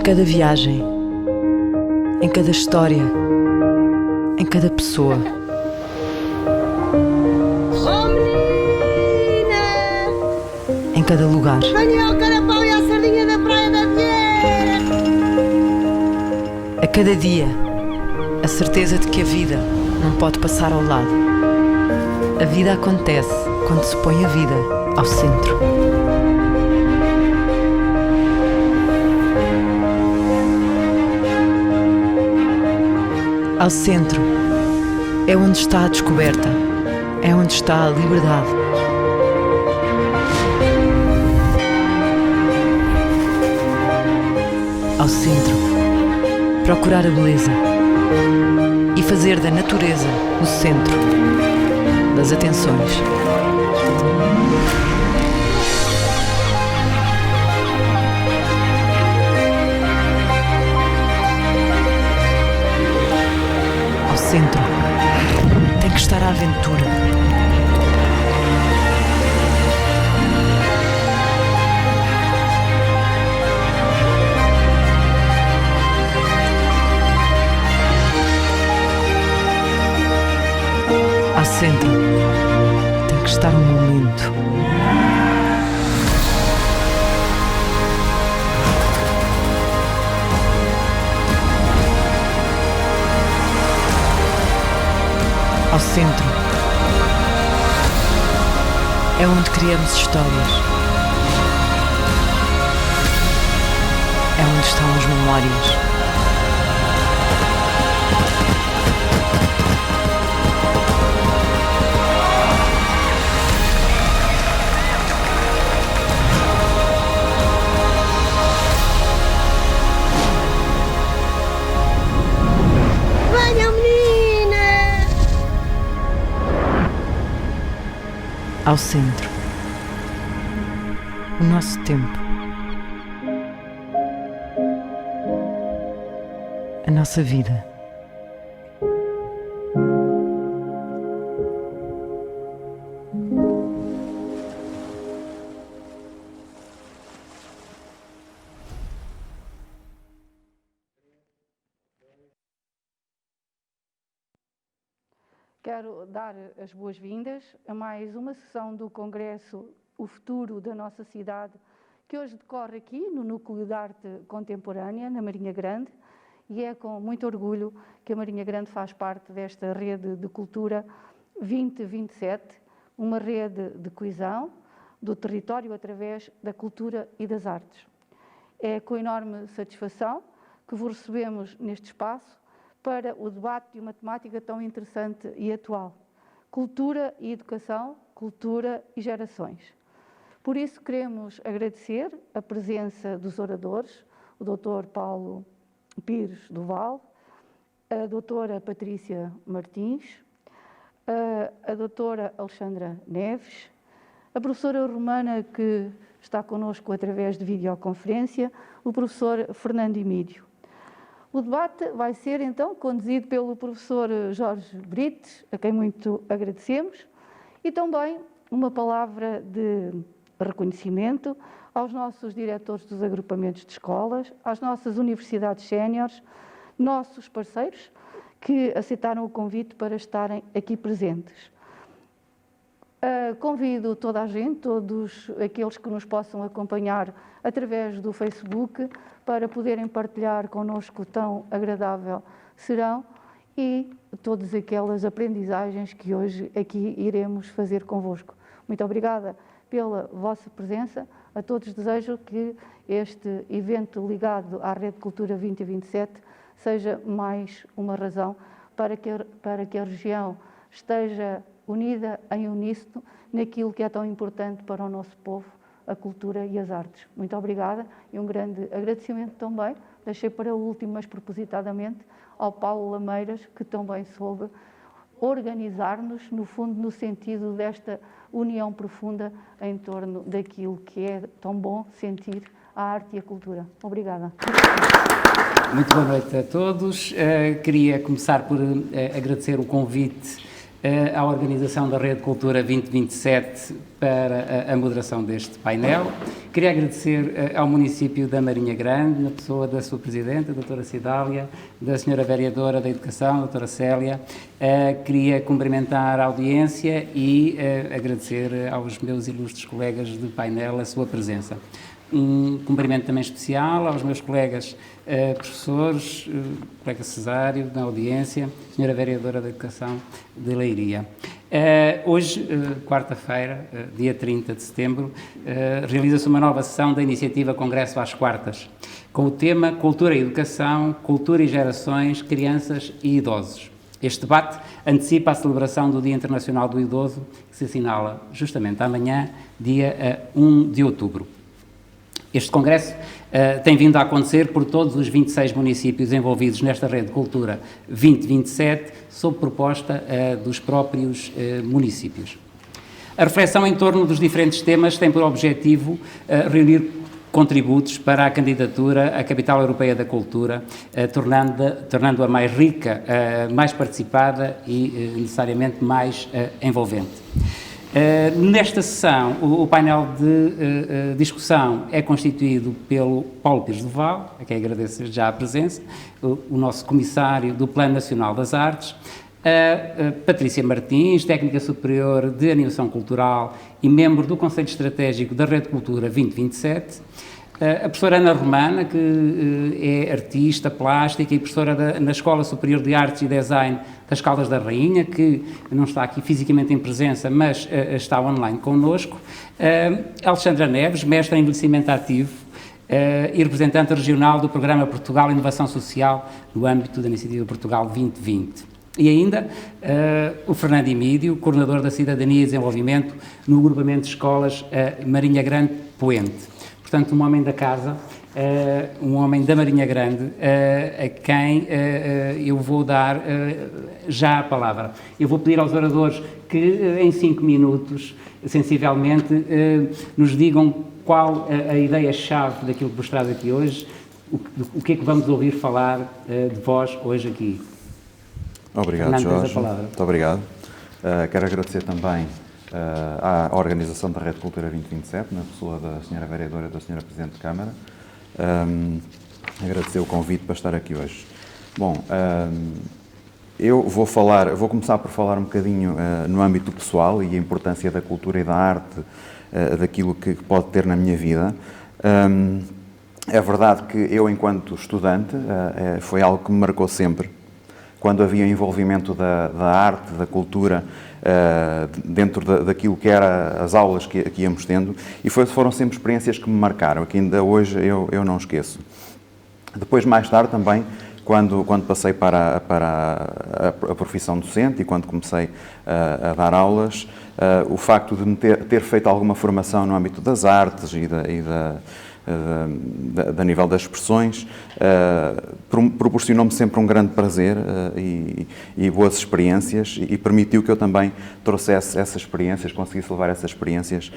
cada viagem, em cada história, em cada pessoa. Oh, menina! Em cada lugar. Venha ao carapau e à sardinha da Praia da Vieira! A cada dia, a certeza de que a vida não pode passar ao lado. A vida acontece quando se põe a vida ao centro. Ao centro é onde está a descoberta, é onde está a liberdade. Ao centro, procurar a beleza e fazer da natureza o centro das atenções. Ao centro, tem que estar a aventura. Ao centro, tem que estar um momento. Ao centro, é onde criamos histórias. É onde estão as memórias. Venha, menina! Ao centro, o nosso tempo, a nossa vida. Quero dar as boas-vindas a mais uma sessão do Congresso O Futuro da Nossa Cidade, que hoje decorre aqui no Núcleo de Arte Contemporânea, na Marinha Grande, e é com muito orgulho que a Marinha Grande faz parte desta rede de cultura 2027, uma rede de coesão do território através da cultura e das artes. É com enorme satisfação que vos recebemos neste espaço para o debate de uma temática tão interessante e atual: cultura e educação, cultura e gerações. Por isso queremos agradecer a presença dos oradores, o Dr. Paulo Pires Duval, a doutora Patrícia Martins, a doutora Alexandra Neves, a professora romana que está connosco através de videoconferência, o professor Fernando Emílio. O debate vai ser, então, conduzido pelo professor Jorge Brites, a quem muito agradecemos, e também uma palavra de reconhecimento aos nossos diretores dos agrupamentos de escolas, às nossas universidades séniores, nossos parceiros que aceitaram o convite para estarem aqui presentes. Convido toda a gente, todos aqueles que nos possam acompanhar através do Facebook, para poderem partilhar connosco tão agradável serão e todas aquelas aprendizagens que hoje aqui iremos fazer convosco. Muito obrigada pela vossa presença. A todos desejo que este evento ligado à Rede Cultura 2027 seja mais uma razão para que a região esteja unida em uníssono naquilo que é tão importante para o nosso povo, a cultura e as artes. Muito obrigada e um grande agradecimento também, deixei para o último, mas propositadamente, ao Paulo Lameiras, que também soube organizar-nos, no fundo, no sentido desta união profunda em torno daquilo que é tão bom sentir a arte e a cultura. Obrigada. Muito boa noite a todos. Queria começar por agradecer o convite à organização da Rede Cultura 2027 para a moderação deste painel. Queria agradecer ao município da Marinha Grande, na pessoa da sua Presidente, a doutora Cidália, da senhora Vereadora da Educação, a doutora Célia. Queria cumprimentar a audiência e agradecer aos meus ilustres colegas de painel a sua presença. Um cumprimento também especial aos meus colegas professores, colega Cesário, na audiência, senhora Vereadora da Educação de Leiria. Hoje, quarta-feira, dia 30 de setembro, realiza-se uma nova sessão da iniciativa Congresso às Quartas, com o tema Cultura e Educação, Cultura e Gerações, Crianças e Idosos. Este debate antecipa a celebração do Dia Internacional do Idoso, que se assinala justamente amanhã, dia 1 de outubro. Este congresso tem vindo a acontecer por todos os 26 municípios envolvidos nesta Rede de Cultura 2027, sob proposta dos próprios municípios. A reflexão em torno dos diferentes temas tem por objetivo reunir contributos para a candidatura à Capital Europeia da Cultura, tornando-a mais rica, mais participada e necessariamente mais envolvente. Nesta sessão, o painel de discussão é constituído pelo Paulo Pires do Val, a quem agradeço já a presença, o nosso comissário do Plano Nacional das Artes, a Patrícia Martins, técnica superior de animação cultural e membro do Conselho Estratégico da Rede Cultura 2027, a professora Ana Romana, que é artista plástica e professora na Escola Superior de Artes e Design das Caldas da Rainha, que não está aqui fisicamente em presença, mas está online connosco. Alexandra Neves, mestra em envelhecimento ativo e representante regional do Programa Portugal Inovação Social no âmbito da Iniciativa Portugal 2020. E ainda o Fernando Emídio, coordenador da Cidadania e Desenvolvimento no agrupamento de escolas Marinha Grande Poente. Portanto, um homem da casa, um homem da Marinha Grande, a quem eu vou dar já a palavra. Eu vou pedir aos oradores que em 5 minutos, sensivelmente, nos digam qual a ideia-chave daquilo que vos traz aqui hoje, o que é que vamos ouvir falar de vós hoje aqui. Obrigado, Fernando, Jorge. Muito obrigado. Quero agradecer também à organização da Rede Cultura 2027, na pessoa da Sra. Vereadora e da Sra. Presidente de Câmara. Agradecer o convite para estar aqui hoje. Bom, eu vou começar por falar um bocadinho no âmbito pessoal e a importância da cultura e da arte, daquilo que pode ter na minha vida. É verdade que eu, enquanto estudante, foi algo que me marcou sempre. Quando havia envolvimento da arte, da cultura, dentro daquilo que eram as aulas que íamos tendo, e foram sempre experiências que me marcaram, que ainda hoje eu não esqueço. Depois, mais tarde também, quando passei para a profissão docente e quando comecei a dar aulas, o facto de me ter feito alguma formação no âmbito das artes e da nível das expressões, proporcionou-me sempre um grande prazer e boas experiências e permitiu que eu também trouxesse essas experiências, conseguisse levar essas experiências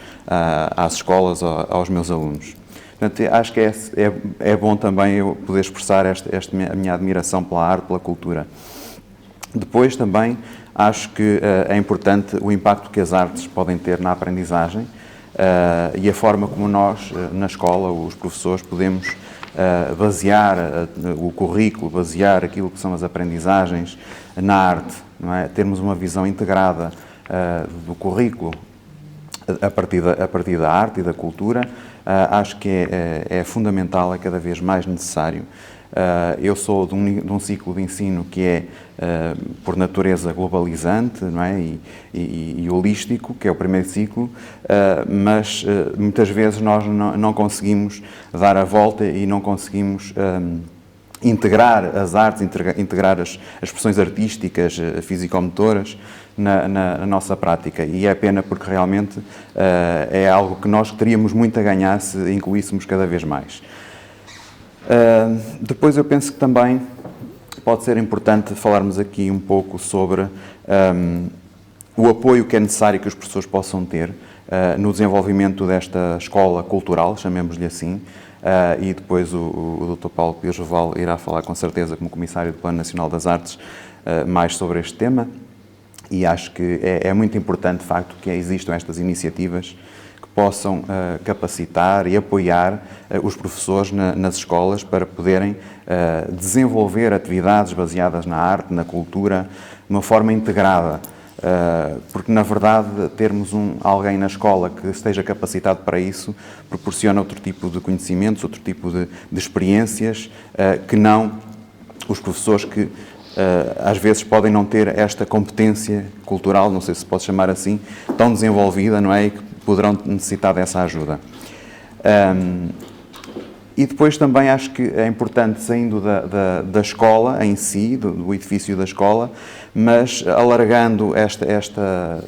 às escolas, aos meus alunos. Portanto, acho que é bom também eu poder expressar a minha admiração pela arte, pela cultura. Depois também acho que é importante o impacto que as artes podem ter na aprendizagem, e a forma como nós, na escola, os professores, podemos basear o currículo, basear aquilo que são as aprendizagens na arte, não é? Termos uma visão integrada do currículo a partir da arte e da cultura, acho que é fundamental, é cada vez mais necessário. Eu sou de um ciclo de ensino que é, por natureza, globalizante, não é? e holístico, que é o primeiro ciclo, mas muitas vezes nós não conseguimos dar a volta e não conseguimos integrar as artes, integrar as expressões artísticas, físico-motoras na nossa prática. E é pena porque realmente é algo que nós teríamos muito a ganhar se incluíssemos cada vez mais. Depois eu penso que também pode ser importante falarmos aqui um pouco sobre o apoio que é necessário que os professores possam ter no desenvolvimento desta escola cultural, chamemos-lhe assim, e depois o Dr. Paulo Pires do Val irá falar com certeza como Comissário do Plano Nacional das Artes mais sobre este tema. E acho que é muito importante, de facto, que existam estas iniciativas que possam capacitar e apoiar os professores nas escolas para poderem desenvolver atividades baseadas na arte, na cultura, de uma forma integrada. Porque, na verdade, termos alguém na escola que esteja capacitado para isso proporciona outro tipo de conhecimentos, outro tipo de experiências, que não os professores que às vezes podem não ter esta competência cultural, não sei se pode chamar assim, tão desenvolvida, não é? E que poderão necessitar dessa ajuda. E depois também acho que é importante, saindo da escola em si, do edifício da escola, mas alargando esta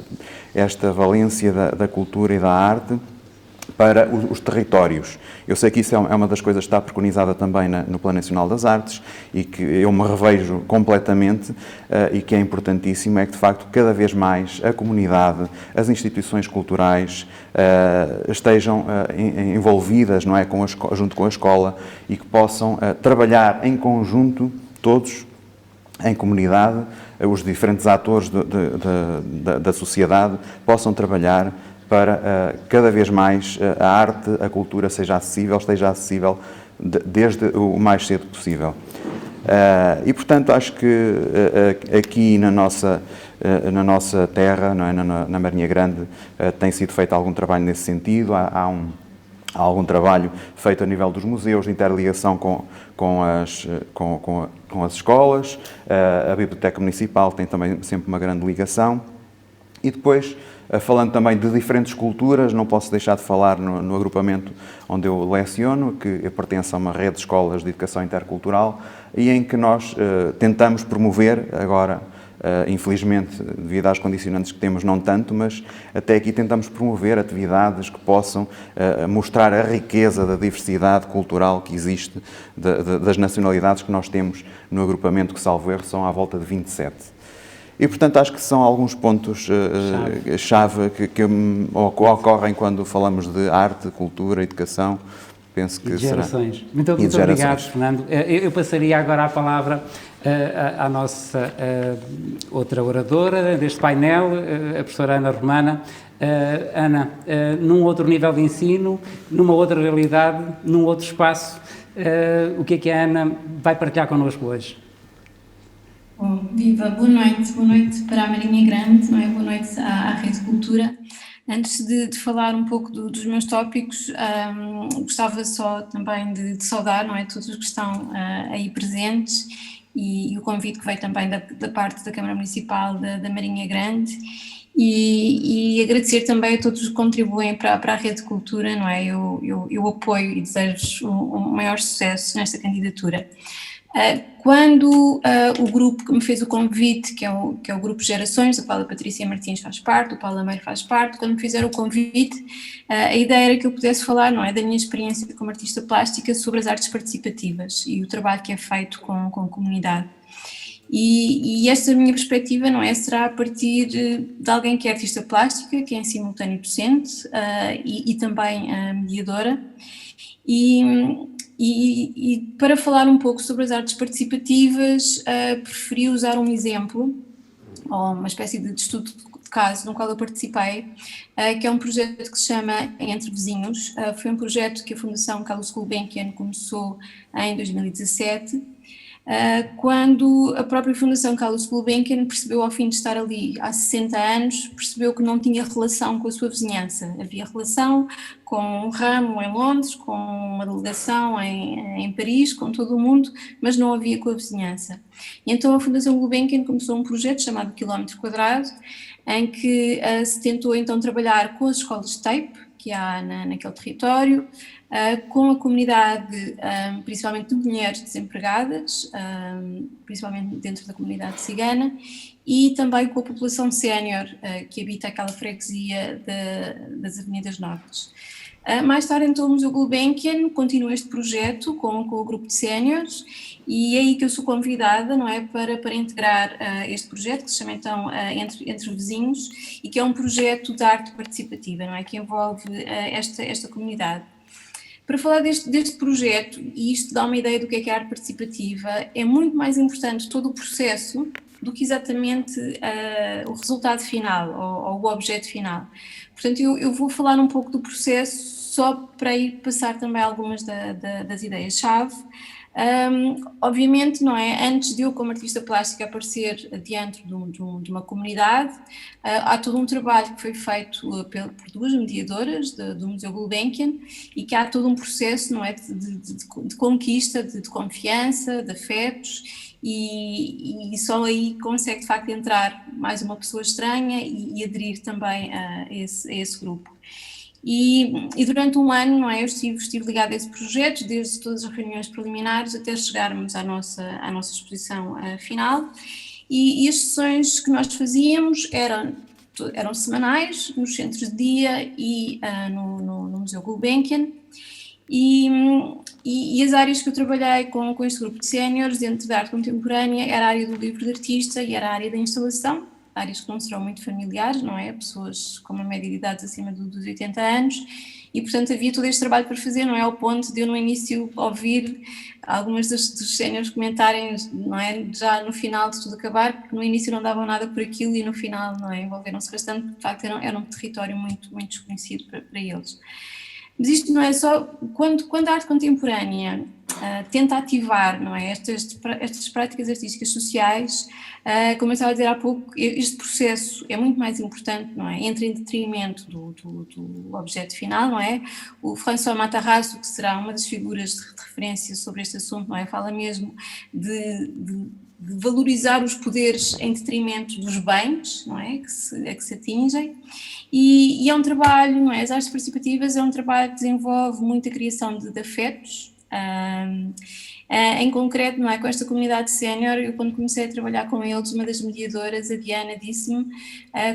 valência da cultura e da arte para os territórios. Eu sei que isso é uma das coisas que está preconizada também no Plano Nacional das Artes e que eu me revejo completamente e que é importantíssimo, é que de facto cada vez mais a comunidade, as instituições culturais estejam envolvidas, não é, junto com a escola e que possam trabalhar em conjunto, todos, em comunidade, os diferentes atores da sociedade possam trabalhar para cada vez mais a arte, a cultura esteja acessível desde o mais cedo possível. E, portanto, acho que aqui na nossa terra, não é, na Marinha Grande, tem sido feito algum trabalho nesse sentido. Há algum trabalho feito a nível dos museus, de interligação com as escolas. A Biblioteca Municipal tem também sempre uma grande ligação. E depois, falando também de diferentes culturas, não posso deixar de falar no agrupamento onde eu leciono, que pertence a uma rede de escolas de educação intercultural e em que nós tentamos promover, agora, infelizmente, devido às condicionantes que temos, não tanto, mas até aqui tentamos promover atividades que possam mostrar a riqueza da diversidade cultural que existe, das nacionalidades que nós temos no agrupamento, que, salvo erro, são à volta de 27. E, portanto, acho que são alguns pontos chave que ocorrem quando falamos de arte, cultura, educação. Penso que gerações. Será. Muito obrigado, Fernando. Eu passaria agora a palavra à nossa outra oradora deste painel, a professora Ana Romana. Ana, num outro nível de ensino, numa outra realidade, num outro espaço, o que é que a Ana vai partilhar connosco hoje? Bom, viva, boa noite para a Marinha Grande, não é? Boa noite à Rede Cultura. Antes de falar um pouco dos meus tópicos, gostava só também de saudar, não é, todos os que estão aí presentes e o convite que veio também da parte da Câmara Municipal da Marinha Grande e agradecer também a todos os que contribuem para a Rede Cultura, não é? Eu apoio e desejo um maior sucesso nesta candidatura. Quando o grupo que me fez o convite, que é o Grupo Gerações, do qual a Patrícia Martins faz parte, o Paulo Lameiro faz parte, quando me fizeram o convite, a ideia era que eu pudesse falar, não é, da minha experiência como artista plástica sobre as artes participativas e o trabalho que é feito com a comunidade. E esta minha perspectiva, não é, será a partir de alguém que é artista plástica, que é em simultâneo docente e também mediadora. E para falar um pouco sobre as artes participativas, preferi usar um exemplo, ou uma espécie de estudo de caso no qual eu participei, que é um projeto que se chama Entre Vizinhos. Foi um projeto que a Fundação Carlos Gulbenkian começou em 2017, quando a própria Fundação Carlos Gulbenkian percebeu, ao fim de estar ali há 60 anos, percebeu que não tinha relação com a sua vizinhança. Havia relação com um ramo em Londres, com uma delegação em Paris, com todo o mundo, mas não havia com a vizinhança. E então a Fundação Gulbenkian começou um projeto chamado Quilómetro Quadrado, em que se tentou então trabalhar com as escolas de tape que há naquele território, com a comunidade, principalmente de mulheres desempregadas, principalmente dentro da comunidade cigana, e também com a população sénior que habita aquela freguesia das Avenidas Nortes. Mais tarde, então, o Museu Gulbenkian continua este projeto com o grupo de séniores e é aí que eu sou convidada, não é, para integrar este projeto que se chama então Entre Vizinhos e que é um projeto de arte participativa, não é, que envolve esta comunidade. Para falar deste projeto, e isto dá uma ideia do que é a arte participativa, é muito mais importante todo o processo do que exatamente o resultado final ou o objeto final. Portanto, eu vou falar um pouco do processo só para ir passar também algumas das ideias-chave. Obviamente, não é? Antes de eu, como artista plástica, aparecer dentro de uma comunidade, há todo um trabalho que foi feito por duas mediadoras do Museu Gulbenkian e que há todo um processo, não é? De conquista, de confiança, de afetos, e só aí consegue de facto entrar mais uma pessoa estranha e aderir também a esse grupo. E durante um ano, não é, eu estive ligada a esse projeto, desde todas as reuniões preliminares até chegarmos à nossa exposição final, e as sessões que nós fazíamos eram semanais, nos centros de dia e no Museu Gulbenkian, e as áreas que eu trabalhei com este grupo de séniores dentro da arte contemporânea era a área do livro de artista e era a área da instalação, áreas que não serão muito familiares, não é? Pessoas com uma média de idades acima dos 80 anos e, portanto, havia todo este trabalho para fazer, não é? Ao ponto de eu, no início, ouvir algumas dos séniores comentarem, não é? Já no final de tudo acabar, que no início não davam nada por aquilo e no final, não é? Envolveram-se bastante, porque, de facto, era um território muito, muito desconhecido para eles. Mas isto não é só, quando a arte contemporânea tenta ativar, não é, estas práticas artísticas sociais, como eu estava a dizer há pouco, este processo é muito mais importante, não é, entra em detrimento do objeto final, não é? O François Matarazzo, que será uma das figuras de referência sobre este assunto, não é, fala mesmo de valorizar os poderes em detrimento dos bens, não é, que se atingem, e é um trabalho, não é, as artes participativas é um trabalho que desenvolve muita criação de afetos, em concreto, não é, com esta comunidade sénior, eu quando comecei a trabalhar com eles, uma das mediadoras, a Diana, disse-me,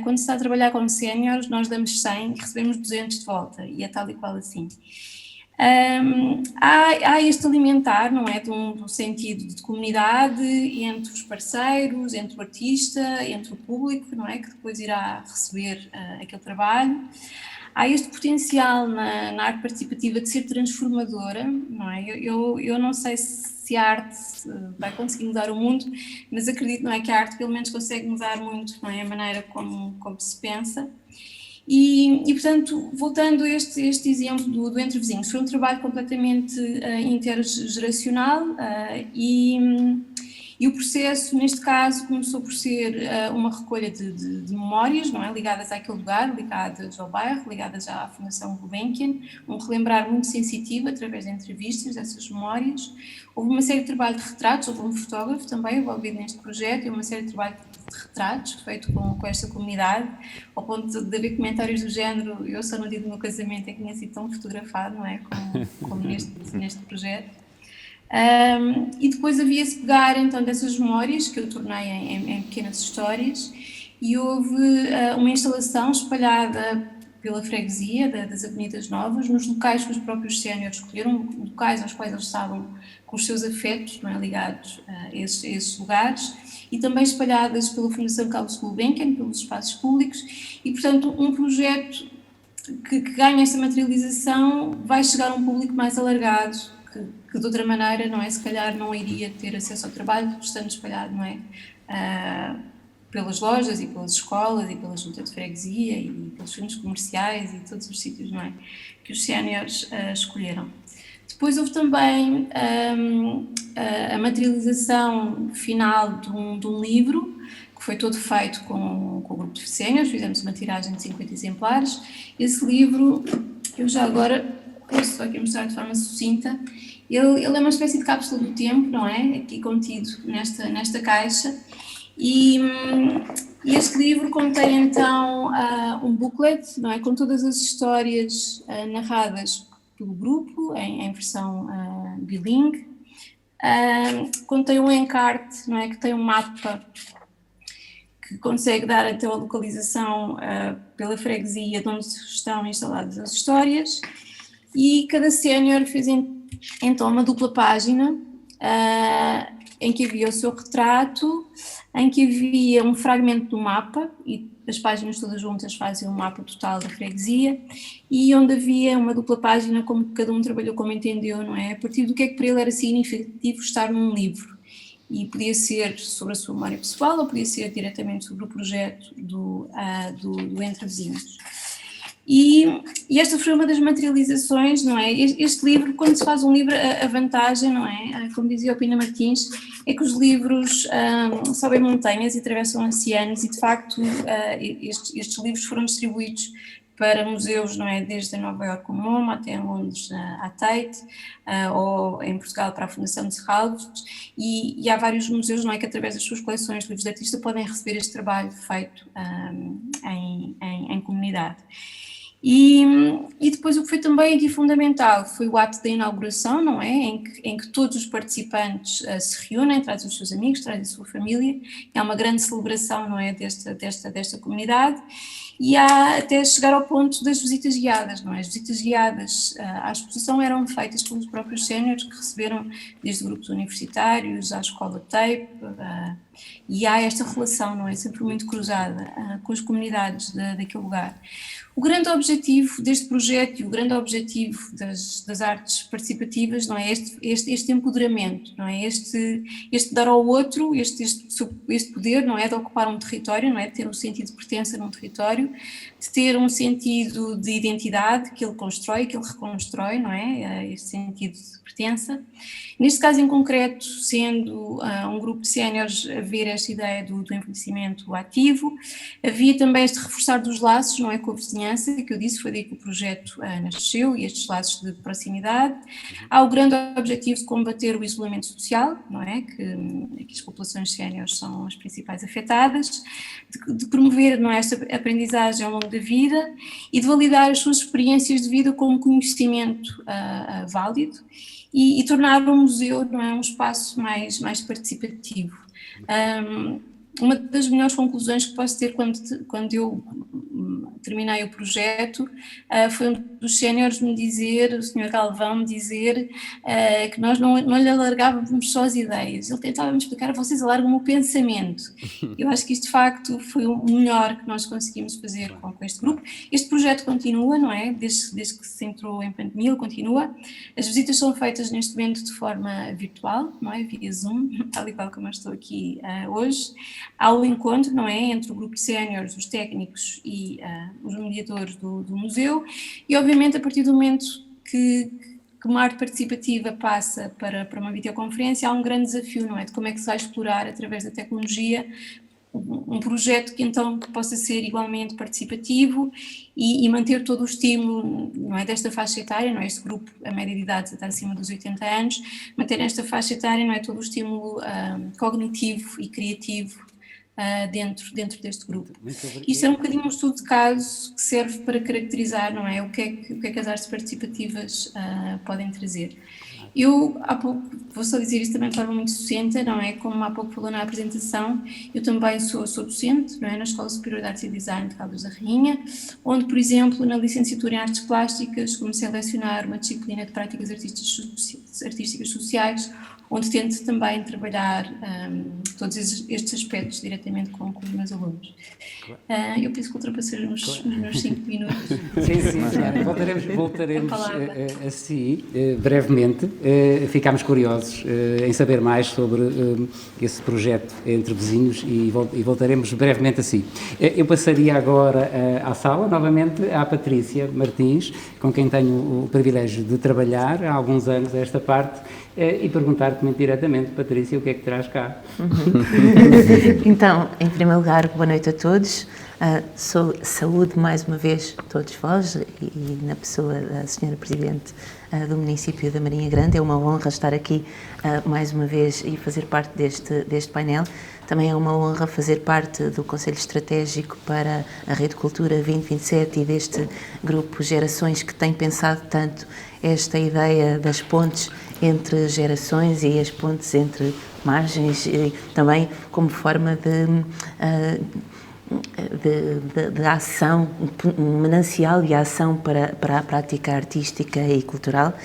quando se está a trabalhar com séniores, nós damos 100 e recebemos 200 de volta, e é tal e qual assim. Há este alimentar, não é, de um sentido de comunidade entre os parceiros, entre o artista, entre o público, não é, que depois irá receber aquele trabalho. Há este potencial na arte participativa de ser transformadora, não é? Eu não sei se a arte vai conseguir mudar o mundo, mas acredito, não é, que a arte pelo menos consegue mudar muito, não é, a maneira como se pensa. E portanto, voltando a este exemplo do Entre Vizinhos, foi um trabalho completamente intergeracional e o processo, neste caso, começou por ser uma recolha de memórias, não é, ligadas àquele lugar, ligadas ao bairro, ligadas à Fundação Gulbenkian, um relembrar muito sensitivo através de entrevistas dessas memórias. Houve uma série de trabalho de retratos, houve um fotógrafo também envolvido neste projeto e uma série de trabalho de retratos feito com esta comunidade, ao ponto de haver comentários do género, eu só no dia do meu casamento é que tinha sido tão fotografado, não é, como neste projeto. E depois havia-se pegar então dessas memórias que eu tornei em pequenas histórias e houve uma instalação espalhada pela freguesia das Avenidas Novas, nos locais que os próprios séniores escolheram, locais aos quais eles estavam com os seus afetos, não é, ligados a esses lugares, e também espalhadas pela Fundação Carlos Gulbenkian, pelos espaços públicos, e portanto um projeto que ganha esta materialização vai chegar a um público mais alargado, que de outra maneira, não é, se calhar não iria ter acesso ao trabalho, estando espalhado, não é, pelas lojas e pelas escolas e pela junta de freguesia e pelos centros comerciais e todos os sítios, não é, que os séniores escolheram. Depois houve também a materialização final de um livro, que foi todo feito com o grupo de séniores, fizemos uma tiragem de 50 exemplares. Esse livro, eu já agora posso só aqui mostrar de forma sucinta, ele é uma espécie de cápsula do tempo, não é? Aqui contido nesta caixa. E este livro contém então um booklet, não é? Com todas as histórias narradas pelo grupo, em versão bilingue. Contém um encarte, não é? Que tem um mapa que consegue dar até a localização pela freguesia de onde estão instaladas as histórias. E cada sénior fez então uma dupla página em que havia o seu retrato, em que havia um fragmento do mapa, e as páginas todas juntas fazem um mapa total da freguesia, e onde havia uma dupla página, como cada um trabalhou como entendeu, não é? A partir do que é que para ele era significativo estar num livro. e podia ser sobre a sua memória pessoal ou podia ser diretamente sobre o projeto do Entre Vizinhos. E esta foi uma das materializações, não é? Este livro, quando se faz um livro, a vantagem, não é? Como dizia o Pina Martins, é que os livros sobem montanhas e atravessam oceanos e, de facto, estes livros foram distribuídos para museus, não é? Desde Nova Iorque, o MoMA, até em Londres, a Tate, ou em Portugal para a Fundação de Serralves, e há vários museus, não é? Que através das suas coleções de livros de artista podem receber este trabalho feito em comunidade. E depois o que foi também aqui fundamental foi o ato da inauguração, não é? Em que todos os participantes se reúnem, trazem os seus amigos, trazem a sua família, é uma grande celebração, não é? Desta comunidade, e há até chegar ao ponto das visitas guiadas, não é? As visitas guiadas à exposição eram feitas pelos próprios séniores que receberam desde grupos universitários à escola TAPE, e há esta relação, não é? Sempre muito cruzada com as comunidades daquele lugar. O grande objetivo deste projeto e o grande objetivo das artes participativas, não é? Este empoderamento, não é? Este dar ao outro, este poder, não é? De ocupar um território, não é? De ter um sentido de pertença num território, de ter um sentido de identidade que ele constrói, que ele reconstrói, não é? Este sentido de pertença. Neste caso em concreto, sendo um grupo de séniores a ver esta ideia do envelhecimento ativo, havia também este reforçar dos laços, não é? Com a vizinhança, que eu disse, foi daí que o projeto nasceu, e estes laços de proximidade. Há o grande objetivo de combater o isolamento social, não é? Que as populações séniores são as principais afetadas, de promover, não é? Esta aprendizagem ao longo da vida e de validar as suas experiências de vida como conhecimento válido e tornar o museu, não é? Um espaço mais participativo. Uma das melhores conclusões que posso ter quando eu terminei o projeto foi um dos séniores me dizer, o Sr. Galvão me dizer que nós não lhe alargávamos só as ideias, ele tentava me explicar: vocês alargam o pensamento. Eu acho que isto de facto foi o melhor que nós conseguimos fazer com este grupo. Este projeto continua, não é? Desde que se entrou em pandemia, ele continua. As visitas são feitas neste momento de forma virtual, não é? Via Zoom, tal e qual como eu estou aqui hoje. Há o encontro, não é? Entre o grupo de séniores, os técnicos e os mediadores do museu, e obviamente a partir do momento que uma arte participativa passa para uma videoconferência, há um grande desafio, não é? De como é que se vai explorar através da tecnologia um projeto que possa ser igualmente participativo e manter todo o estímulo, não é? Desta faixa etária, não é? Este grupo, a média de idade está acima dos 80 anos, manter nesta faixa etária, não é? Todo o estímulo cognitivo e criativo dentro deste grupo. Isto é um bocadinho um estudo de caso que serve para caracterizar, não é? O que é que as artes participativas podem trazer. Eu, há pouco, vou só dizer isto também de forma muito sucinta, não é? Como há pouco falou na apresentação, eu também sou docente, não é? Na Escola Superior de Artes e Design de Caldas da Rainha, onde, por exemplo, na licenciatura em Artes Plásticas, comecei a lecionar uma disciplina de práticas artísticas sociais, onde tento também trabalhar todos estes aspectos diretamente com os meus alunos. Eu penso que ultrapassei os meus 5 minutos. Sim. Voltaremos a si brevemente. Ficámos curiosos em saber mais sobre esse projeto Entre Vizinhos e voltaremos brevemente a si. Eu passaria agora à sala, novamente, à Patrícia Martins, com quem tenho o privilégio de trabalhar há alguns anos a esta parte, e perguntar-te muito diretamente, Patrícia, o que é que traz cá? Então, em primeiro lugar, boa noite a todos. Saúde mais uma vez todos vós e na pessoa da Sra. Presidente do município da Marinha Grande. É uma honra estar aqui mais uma vez e fazer parte deste painel. Também é uma honra fazer parte do Conselho Estratégico para a Rede Cultura 2027 e deste grupo Gerações que tem pensado tanto esta ideia das pontes entre gerações e as pontes entre margens, e também como forma de ação, um manancial de ação para a prática artística e cultural.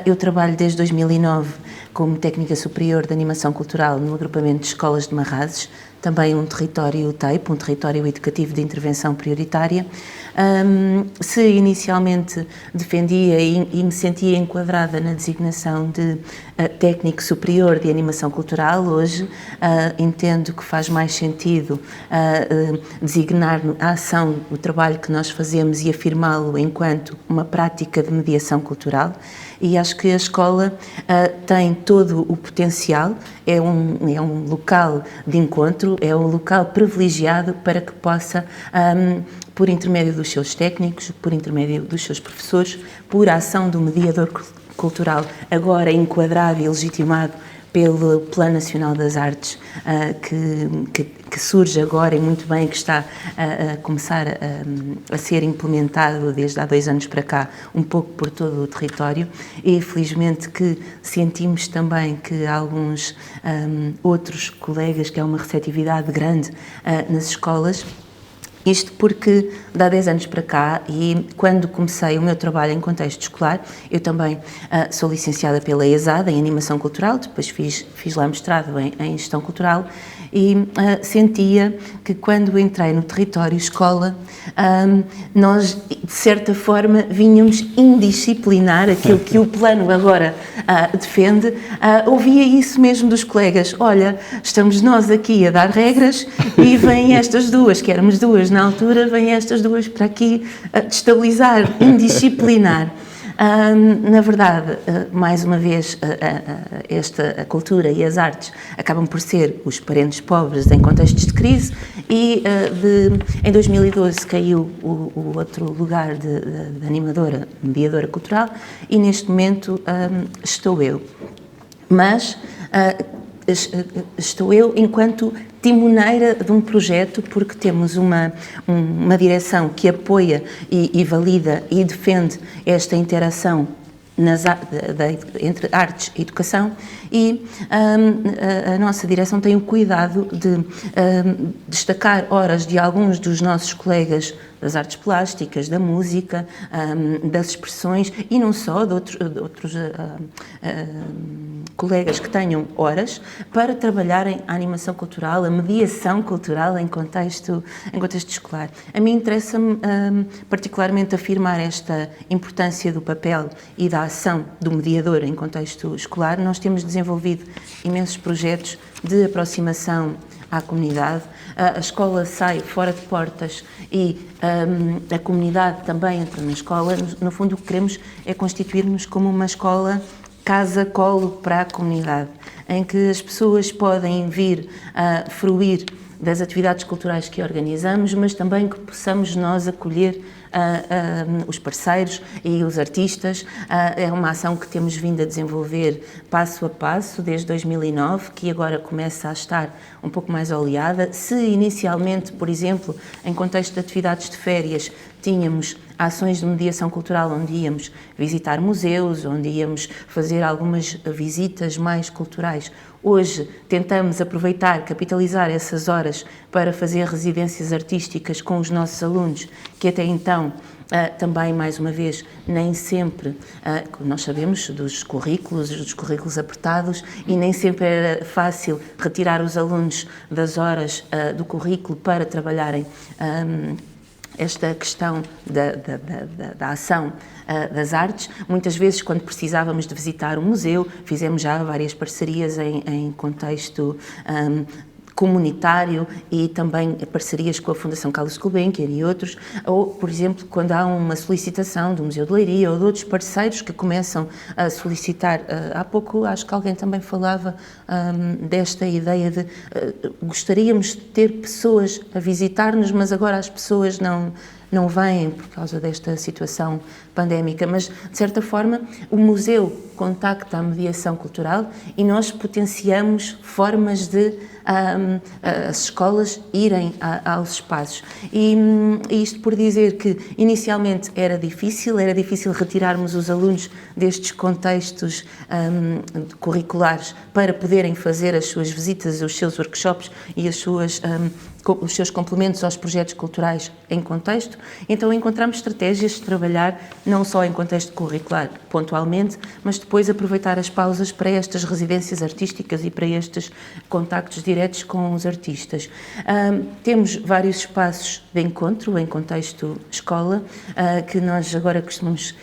Eu trabalho desde 2009 como técnica superior de animação cultural no agrupamento de escolas de Marrazes, também um território TAPE, um território educativo de intervenção prioritária, Se inicialmente defendia e me sentia enquadrada na designação de técnico superior de animação cultural, hoje entendo que faz mais sentido designar a ação, o trabalho que nós fazemos e afirmá-lo enquanto uma prática de mediação cultural. E acho que a escola tem todo o potencial, é um local de encontro, é um local privilegiado para que possa, por intermédio dos seus técnicos, por intermédio dos seus professores, por ação do mediador cultural, agora enquadrado e legitimado pelo Plano Nacional das Artes, que surge agora e muito bem, que está a começar a ser implementado desde há 2 anos para cá, um pouco por todo o território, e felizmente que sentimos também que alguns outros colegas, que há uma receptividade grande nas escolas. Isto porque, de há 10 anos para cá, e quando comecei o meu trabalho em contexto escolar, eu também sou licenciada pela ESAD em Animação Cultural, depois fiz lá mestrado em Gestão Cultural, e sentia que quando entrei no território escola, nós, de certa forma, vinhamos indisciplinar aquilo que o plano agora defende. Ouvia isso mesmo dos colegas: olha, estamos nós aqui a dar regras e vêm estas duas, que éramos duas na altura, vêm estas duas para aqui destabilizar, indisciplinar. Na verdade, mais uma vez, a cultura e as artes acabam por ser os parentes pobres em contextos de crise, e em 2012 caiu o outro lugar de animadora, mediadora cultural, e neste momento estou eu. Mas estou eu enquanto timoneira de um projeto, porque temos uma direção que apoia e valida e defende esta interação entre artes e educação, e a nossa direção tem o cuidado de destacar horas de alguns dos nossos colegas das artes plásticas, da música, das expressões, e não só, de outros colegas que tenham horas para trabalharem a animação cultural, a mediação cultural em contexto escolar. A mim interessa-me particularmente afirmar esta importância do papel e da ação do mediador em contexto escolar. Nós temos desenvolvido imensos projetos de aproximação à comunidade. A escola sai fora de portas e a comunidade também entra na escola. No fundo, o que queremos é constituir-nos como uma escola casa-colo para a comunidade, em que as pessoas podem vir a fruir das atividades culturais que organizamos, mas também que possamos nós acolher os parceiros e os artistas. É uma ação que temos vindo a desenvolver passo a passo desde 2009, que agora começa a estar um pouco mais oleada. Se inicialmente, por exemplo, em contexto de atividades de férias, tínhamos ações de mediação cultural onde íamos visitar museus, onde íamos fazer algumas visitas mais culturais, hoje tentamos aproveitar, capitalizar essas horas para fazer residências artísticas com os nossos alunos, que até então também, mais uma vez, nem sempre, nós sabemos dos currículos apertados, e nem sempre era fácil retirar os alunos das horas do currículo para trabalharem esta questão da ação das artes. Muitas vezes, quando precisávamos de visitar um museu, fizemos já várias parcerias em contexto comunitário, e também parcerias com a Fundação Carlos Gulbenkian e outros, ou, por exemplo, quando há uma solicitação do Museu de Leiria ou de outros parceiros que começam a solicitar. Há pouco acho que alguém também falava desta ideia de gostaríamos de ter pessoas a visitar-nos, mas agora as pessoas não vêm por causa desta situação pandémica, mas, de certa forma, o museu contacta a mediação cultural e nós potenciamos formas de as escolas irem aos espaços. E isto por dizer que, inicialmente, era difícil retirarmos os alunos destes contextos curriculares para poderem fazer as suas visitas, os seus workshops e as suas os seus complementos aos projetos culturais em contexto. Então encontramos estratégias de trabalhar não só em contexto curricular pontualmente, mas depois aproveitar as pausas para estas residências artísticas e para estes contactos diretos com os artistas. Temos vários espaços de encontro em contexto escola, que nós agora costumamos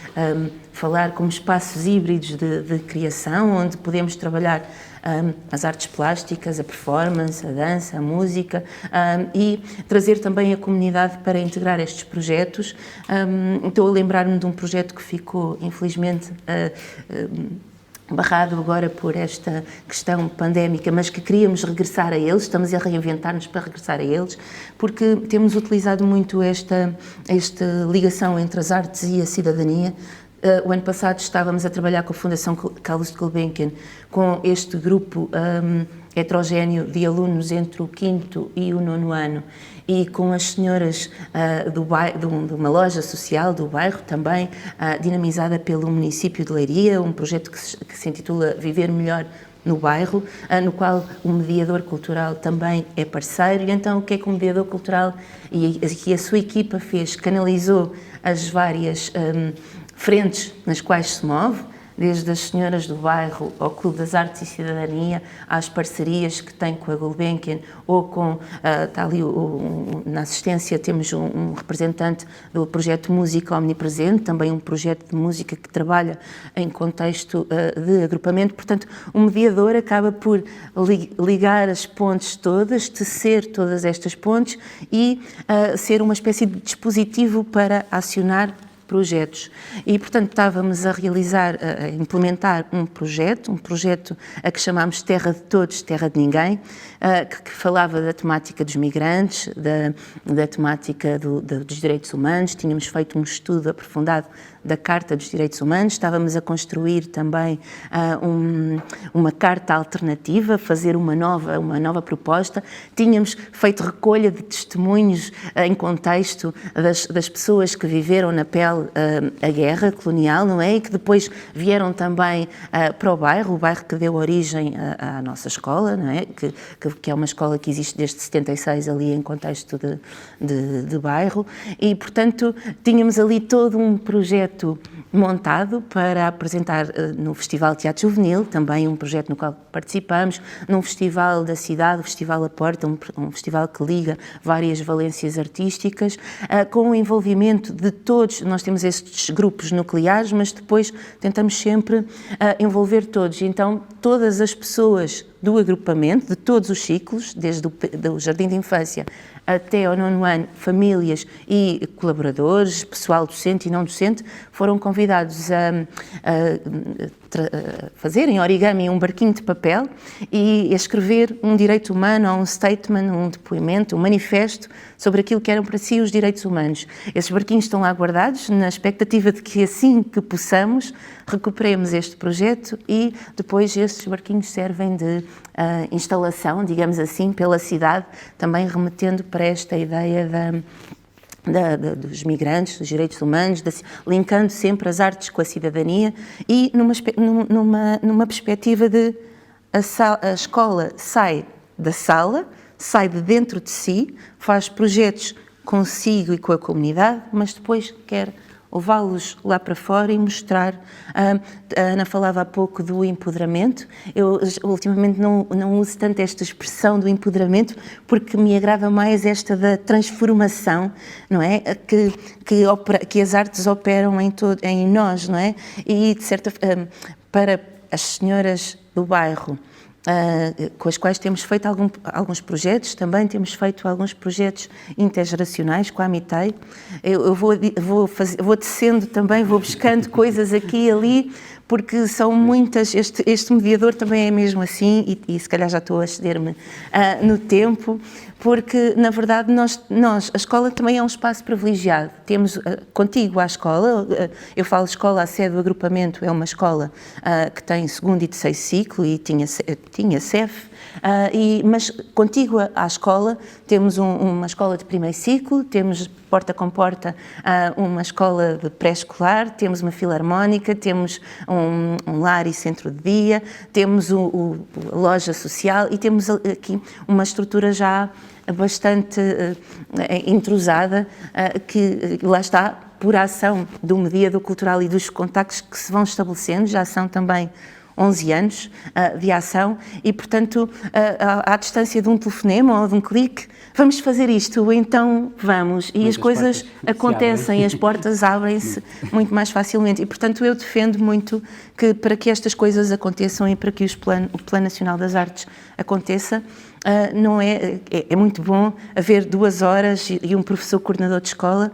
falar como espaços híbridos de criação, onde podemos trabalhar as artes plásticas, a performance, a dança, a música, e trazer também a comunidade para integrar estes projetos. Estou a lembrar-me de um projeto que ficou, infelizmente, barrado agora por esta questão pandémica, mas que queríamos regressar a eles, estamos a reinventar-nos para regressar a eles, porque temos utilizado muito esta ligação entre as artes e a cidadania. O ano passado estávamos a trabalhar com a Fundação Carlos Gulbenkian, com este grupo heterogéneo de alunos entre o 5º e o 9º ano, e com as senhoras de uma loja social do bairro, também dinamizada pelo município de Leiria, um projeto que se intitula Viver Melhor no Bairro, no qual o mediador cultural também é parceiro. E então o que é que o mediador cultural e a sua equipa fez? Canalizou as várias frentes nas quais se move, desde as senhoras do bairro ao Clube das Artes e Cidadania, às parcerias que tem com a Gulbenkian ou com, está ali na assistência temos um representante do projeto Música Omnipresente, também um projeto de música que trabalha em contexto de agrupamento. Portanto, o mediador acaba por ligar as pontes todas, tecer todas estas pontes e ser uma espécie de dispositivo para acionar projetos. E, portanto, estávamos a realizar, a implementar um projeto a que chamámos Terra de Todos, Terra de Ninguém, que falava da temática dos migrantes, da temática dos direitos humanos. Tínhamos feito um estudo aprofundado da Carta dos Direitos Humanos, estávamos a construir também uma carta alternativa, fazer uma nova proposta. Tínhamos feito recolha de testemunhos em contexto das pessoas que viveram na pele a guerra colonial, não é? E que depois vieram também para o bairro que deu origem à nossa escola, não é? Que é uma escola que existe desde 76 ali em contexto de bairro, e portanto tínhamos ali todo um projeto montado para apresentar no Festival Teatro Juvenil, também um projeto no qual participamos, num festival da cidade, o Festival A Porta, um festival que liga várias valências artísticas, com o envolvimento de todos. Nós temos estes grupos nucleares, mas depois tentamos sempre envolver todos. Então, todas as pessoas do agrupamento, de todos os ciclos, desde o jardim de infância até ao 9º ano, famílias e colaboradores, pessoal docente e não docente, foram convidados a fazerem origami um barquinho de papel e a escrever um direito humano, ou um statement, um depoimento, um manifesto sobre aquilo que eram para si os direitos humanos. Esses barquinhos estão lá guardados na expectativa de que assim que possamos recuperemos este projeto, e depois estes barquinhos servem de instalação, digamos assim, pela cidade, também remetendo para esta ideia dos migrantes, dos direitos humanos, linkando sempre as artes com a cidadania e numa perspectiva de a escola sai da sala, sai de dentro de si, faz projetos consigo e com a comunidade, mas depois quer levá-los lá para fora e mostrar. A Ana falava há pouco do empoderamento. Eu ultimamente não uso tanto esta expressão do empoderamento, porque me agrada mais esta da transformação, não é? Que as artes operam em nós, não é? E, de certa para as senhoras do bairro, com as quais temos feito alguns projetos, também temos feito alguns projetos intergeracionais com a Amitei. Eu vou tecendo também, vou buscando coisas aqui e ali, porque são muitas. Este mediador também é mesmo assim, e se calhar já estou a exceder-me no tempo, porque na verdade a escola também é um espaço privilegiado. Temos contigo à escola, eu falo escola, a sede do agrupamento é uma escola que tem 2º e 3º ciclo e tinha CEF, mas contígua à escola temos uma escola de primeiro ciclo, temos porta com porta uma escola de pré-escolar, temos uma filarmónica, temos um lar e centro de dia, temos a loja social e temos aqui uma estrutura já bastante entrosada, que lá está, por ação do mediador cultural e dos contactos que se vão estabelecendo, já são também 11 anos de ação e, portanto, à distância de um telefonema ou de um clique, vamos fazer isto, então vamos. E as coisas acontecem, as portas abrem-se muito mais facilmente. E, portanto, eu defendo muito que para que estas coisas aconteçam e para que o Plano Nacional das Artes aconteça, é muito bom haver 2 horas e um professor coordenador de escola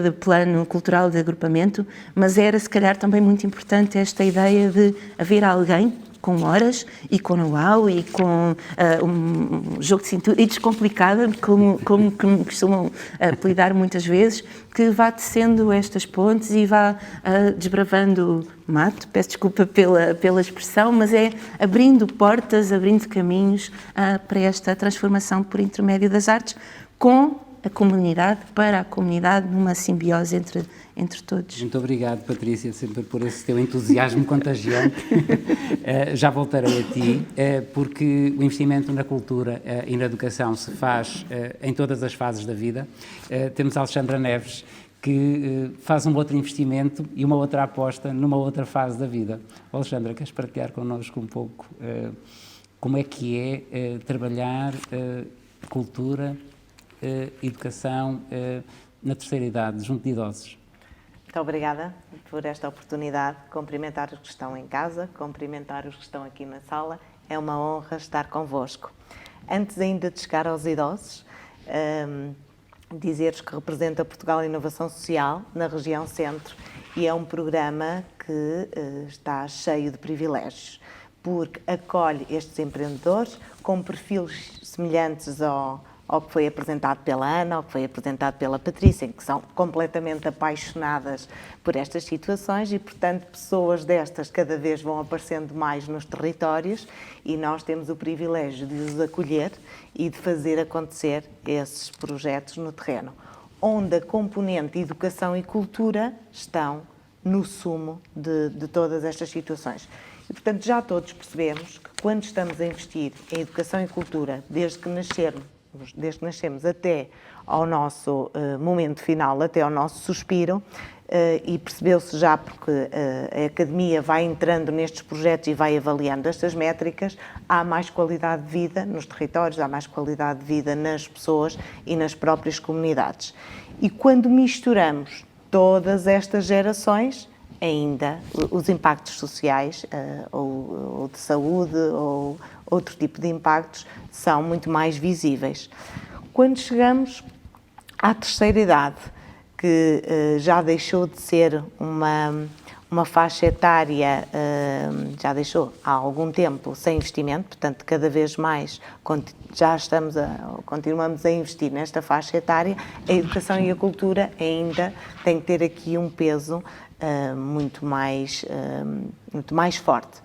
de plano cultural de agrupamento, mas era se calhar também muito importante esta ideia de haver alguém com horas e com know-how e com um jogo de cintura e descomplicada, como costumam apelidar muitas vezes, que vá tecendo estas pontes e vá desbravando mato, peço desculpa pela expressão, mas é abrindo portas, abrindo caminhos para esta transformação por intermédio das artes, com a comunidade, para a comunidade, numa simbiose entre todos. Muito obrigado, Patrícia, sempre por esse teu entusiasmo contagiante. Já voltarei a ti, porque o investimento na cultura e na educação se faz em todas as fases da vida. Temos a Alexandra Neves, que faz um outro investimento e uma outra aposta numa outra fase da vida. Alexandra, queres partilhar connosco um pouco como é que é trabalhar cultura, educação na terceira idade, junto de idosos? Muito obrigada por esta oportunidade, cumprimentar os que estão em casa, cumprimentar os que estão aqui na sala, é uma honra estar convosco. Antes ainda de chegar aos idosos, dizer-vos que representa Portugal Inovação Social na região centro e é um programa que está cheio de privilégios, porque acolhe estes empreendedores com perfis semelhantes ao que foi apresentado pela Ana, ao que foi apresentado pela Patrícia, que são completamente apaixonadas por estas situações e, portanto, pessoas destas cada vez vão aparecendo mais nos territórios e nós temos o privilégio de os acolher e de fazer acontecer esses projetos no terreno, onde a componente educação e cultura estão no sumo de todas estas situações. E, portanto, já todos percebemos que quando estamos a investir em educação e cultura, desde que nascemos até ao nosso momento final, até ao nosso suspiro, e percebeu-se já porque a Academia vai entrando nestes projetos e vai avaliando estas métricas, há mais qualidade de vida nos territórios, há mais qualidade de vida nas pessoas e nas próprias comunidades. E quando misturamos todas estas gerações, ainda os impactos sociais ou de saúde ou outro tipo de impactos são muito mais visíveis. Quando chegamos à terceira idade, que já deixou de ser uma faixa etária, já deixou há algum tempo sem investimento, portanto cada vez mais continuamos a investir nesta faixa etária, a educação e a cultura ainda têm que ter aqui um peso muito mais forte.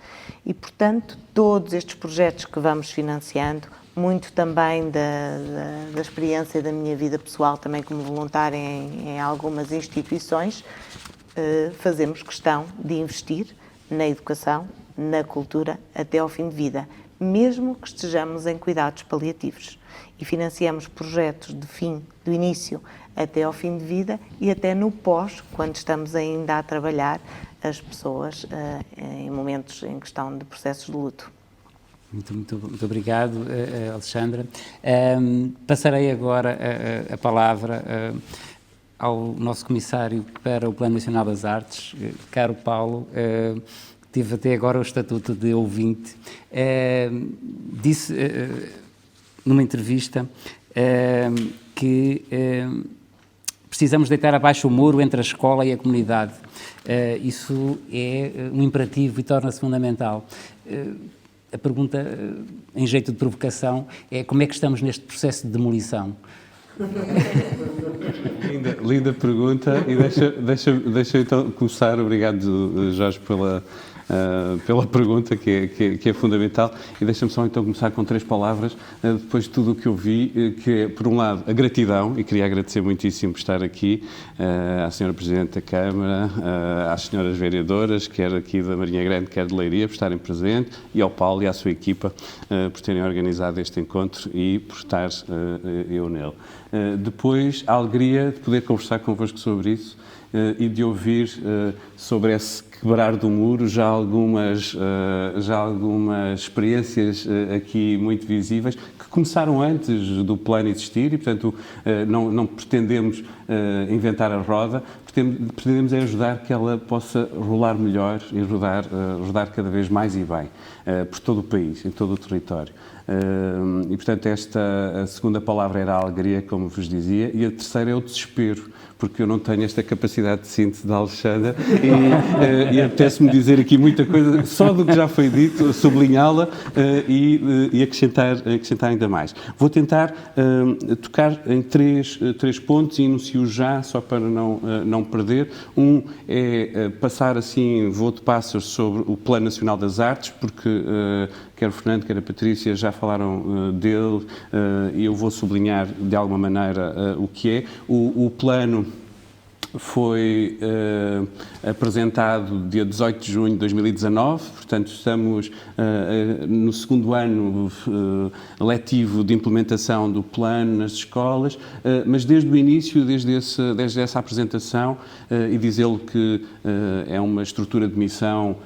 E, portanto, todos estes projetos que vamos financiando, muito também da experiência da minha vida pessoal, também como voluntária em algumas instituições, fazemos questão de investir na educação, na cultura, até ao fim de vida, mesmo que estejamos em cuidados paliativos. E financiamos projetos do início até ao fim de vida e até no pós, quando estamos ainda a trabalhar as pessoas em momentos em questão de processos de luto. Muito obrigado, Alexandra. Passarei agora a palavra ao nosso comissário para o Plano Nacional das Artes, caro Paulo. Tive até agora o estatuto de ouvinte. Disse numa entrevista que precisamos deitar abaixo o muro entre a escola e a comunidade. Isso é um imperativo e torna-se fundamental. A pergunta, em jeito de provocação, é como é que estamos neste processo de demolição? Linda pergunta, e deixa então começar, obrigado Jorge pela pergunta, que é fundamental. E deixa-me só então começar com 3 palavras, depois de tudo o que eu vi, que é, por um lado, a gratidão, e queria agradecer muitíssimo por estar aqui, à Sra. Presidente da Câmara, às senhoras vereadoras, quer aqui da Marinha Grande, quer de Leiria, por estarem presentes, e ao Paulo e à sua equipa por terem organizado este encontro e por estar eu nele. Depois, a alegria de poder conversar convosco sobre isso e de ouvir sobre esse quebrar do muro, já algumas experiências aqui muito visíveis, que começaram antes do plano existir e, portanto, não pretendemos inventar a roda, pretendemos é ajudar que ela possa rolar melhor e rodar cada vez mais e bem, por todo o país, em todo o território. E, portanto, a segunda palavra era a alegria, como vos dizia, e a terceira é o desespero, porque eu não tenho esta capacidade de síntese da Alexandra e apetece-me dizer aqui muita coisa só do que já foi dito, sublinhá-la e acrescentar ainda mais. Vou tentar tocar em três pontos e enuncio já, só para não perder. Um é passar assim, voo de pássaros sobre o Plano Nacional das Artes, porque quer o Fernando, quer a Patrícia já falaram dele e eu vou sublinhar de alguma maneira o que é. O plano foi apresentado dia 18 de junho de 2019, portanto estamos no segundo ano letivo de implementação do plano nas escolas, mas desde o início, desde essa apresentação, e dizê-lo que é uma estrutura de missão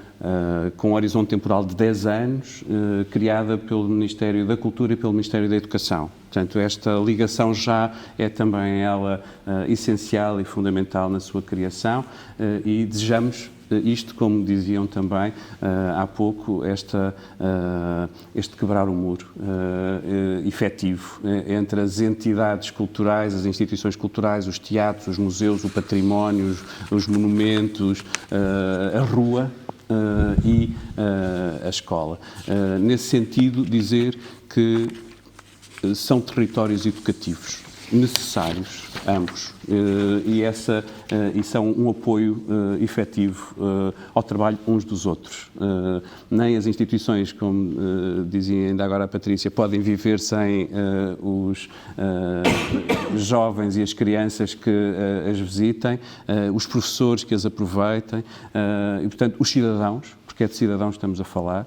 com um horizonte temporal de 10 anos, criada pelo Ministério da Cultura e pelo Ministério da Educação. Portanto, esta ligação já é também ela essencial e fundamental na sua criação e desejamos isto, como diziam também há pouco, este quebrar o muro efetivo entre as entidades culturais, as instituições culturais, os teatros, os museus, o património, os monumentos, a rua, e a escola. Nesse sentido, dizer que são territórios educativos necessários, ambos, e são um apoio efetivo ao trabalho uns dos outros. Nem as instituições, como dizia ainda agora a Patrícia, podem viver sem os jovens e as crianças que as visitem, os professores que as aproveitem, e, portanto, os cidadãos, porque é de cidadãos que estamos a falar,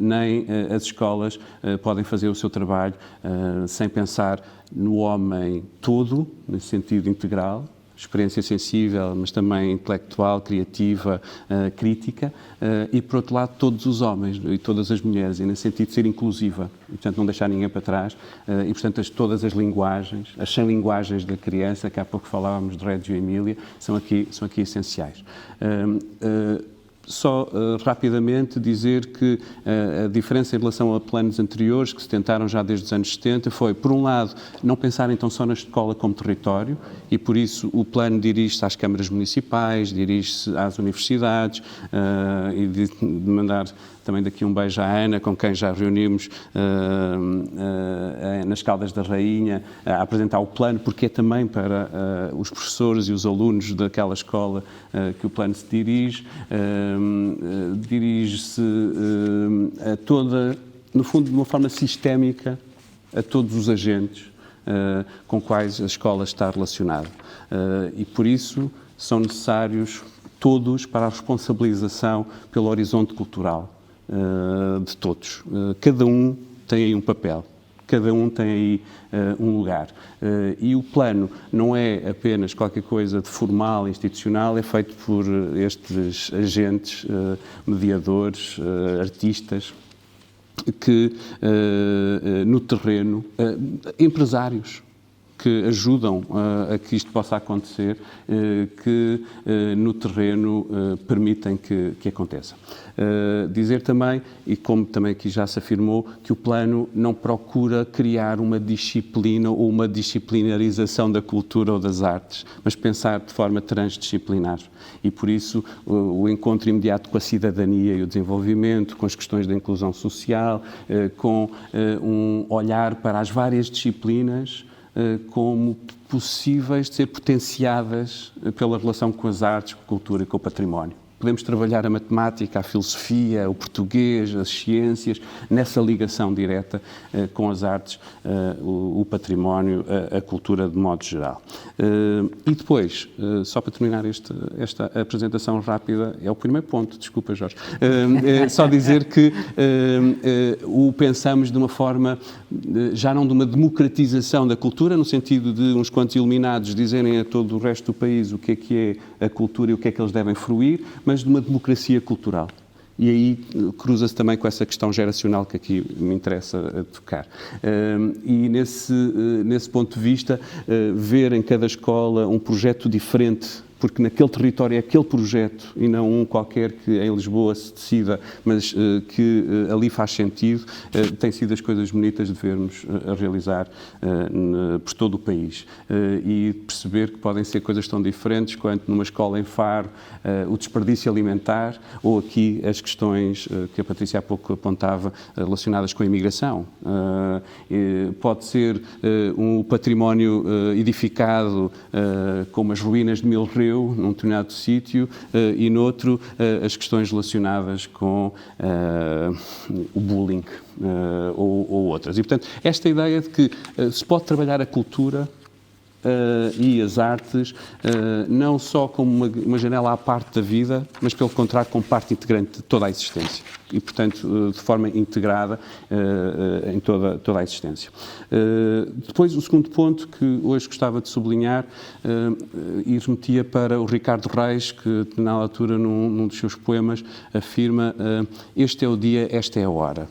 nem as escolas podem fazer o seu trabalho sem pensar no homem todo, nesse sentido integral, experiência sensível, mas também intelectual, criativa, crítica, e, por outro lado, todos os homens e todas as mulheres, e nesse sentido de ser inclusiva, e, portanto, não deixar ninguém para trás, e, portanto, todas as linguagens, as 100 linguagens da criança, que há pouco falávamos de Reggio Emília, são aqui essenciais. Só rapidamente dizer que a diferença em relação a planos anteriores, que se tentaram já desde os anos 70, foi, por um lado, não pensar então só na escola como território, e por isso o plano dirige-se às câmaras municipais, dirige-se às universidades, e de mandar também daqui um beijo à Ana, com quem já reunimos nas Caldas da Rainha, a apresentar o plano, porque é também para os professores e os alunos daquela escola que o plano se dirige. Dirige-se a toda, no fundo, de uma forma sistémica, a todos os agentes com quais a escola está relacionada. E por isso são necessários todos para a responsabilização pelo horizonte cultural de todos. Cada um tem aí um papel, cada um tem aí um lugar. E o plano não é apenas qualquer coisa de formal, institucional, é feito por estes agentes, mediadores, artistas, que no terreno, empresários, que ajudam a que isto possa acontecer, que no terreno permitem que aconteça. Dizer também, e como também aqui já se afirmou, que o plano não procura criar uma disciplina ou uma disciplinarização da cultura ou das artes, mas pensar de forma transdisciplinar. E por isso o encontro imediato com a cidadania e o desenvolvimento, com as questões da inclusão social, com um olhar para as várias disciplinas como possíveis de ser potenciadas pela relação com as artes, com a cultura e com o património. Podemos trabalhar a matemática, a filosofia, o português, as ciências, nessa ligação direta com as artes, o património, a cultura de modo geral. E depois, só para terminar esta apresentação rápida, é o primeiro ponto, desculpa Jorge, só dizer que o pensamos de uma forma, já não de uma democratização da cultura, no sentido de uns quantos iluminados dizerem a todo o resto do país o que é a cultura e o que é que eles devem fruir, mas de uma democracia cultural. E aí cruza-se também com essa questão geracional que aqui me interessa tocar. E nesse ponto de vista, ver em cada escola um projeto diferente, porque naquele território é aquele projeto e não um qualquer que em Lisboa se decida, mas que ali faz sentido, tem sido as coisas bonitas de vermos a realizar por todo o país. E perceber que podem ser coisas tão diferentes quanto numa escola em Faro, o desperdício alimentar, ou aqui as questões que a Patrícia há pouco apontava relacionadas com a imigração. Pode ser um património edificado como as ruínas de Milreu, num determinado sítio, e noutro as questões relacionadas com o bullying ou outras. E, portanto, esta ideia de que se pode trabalhar a cultura e as artes não só como uma janela à parte da vida, mas pelo contrário como parte integrante de toda a existência e, portanto, de forma integrada em toda a existência. Depois, o segundo ponto que hoje gostava de sublinhar e remetia para o Ricardo Reis, que na altura num dos seus poemas afirma este é o dia, esta é a hora.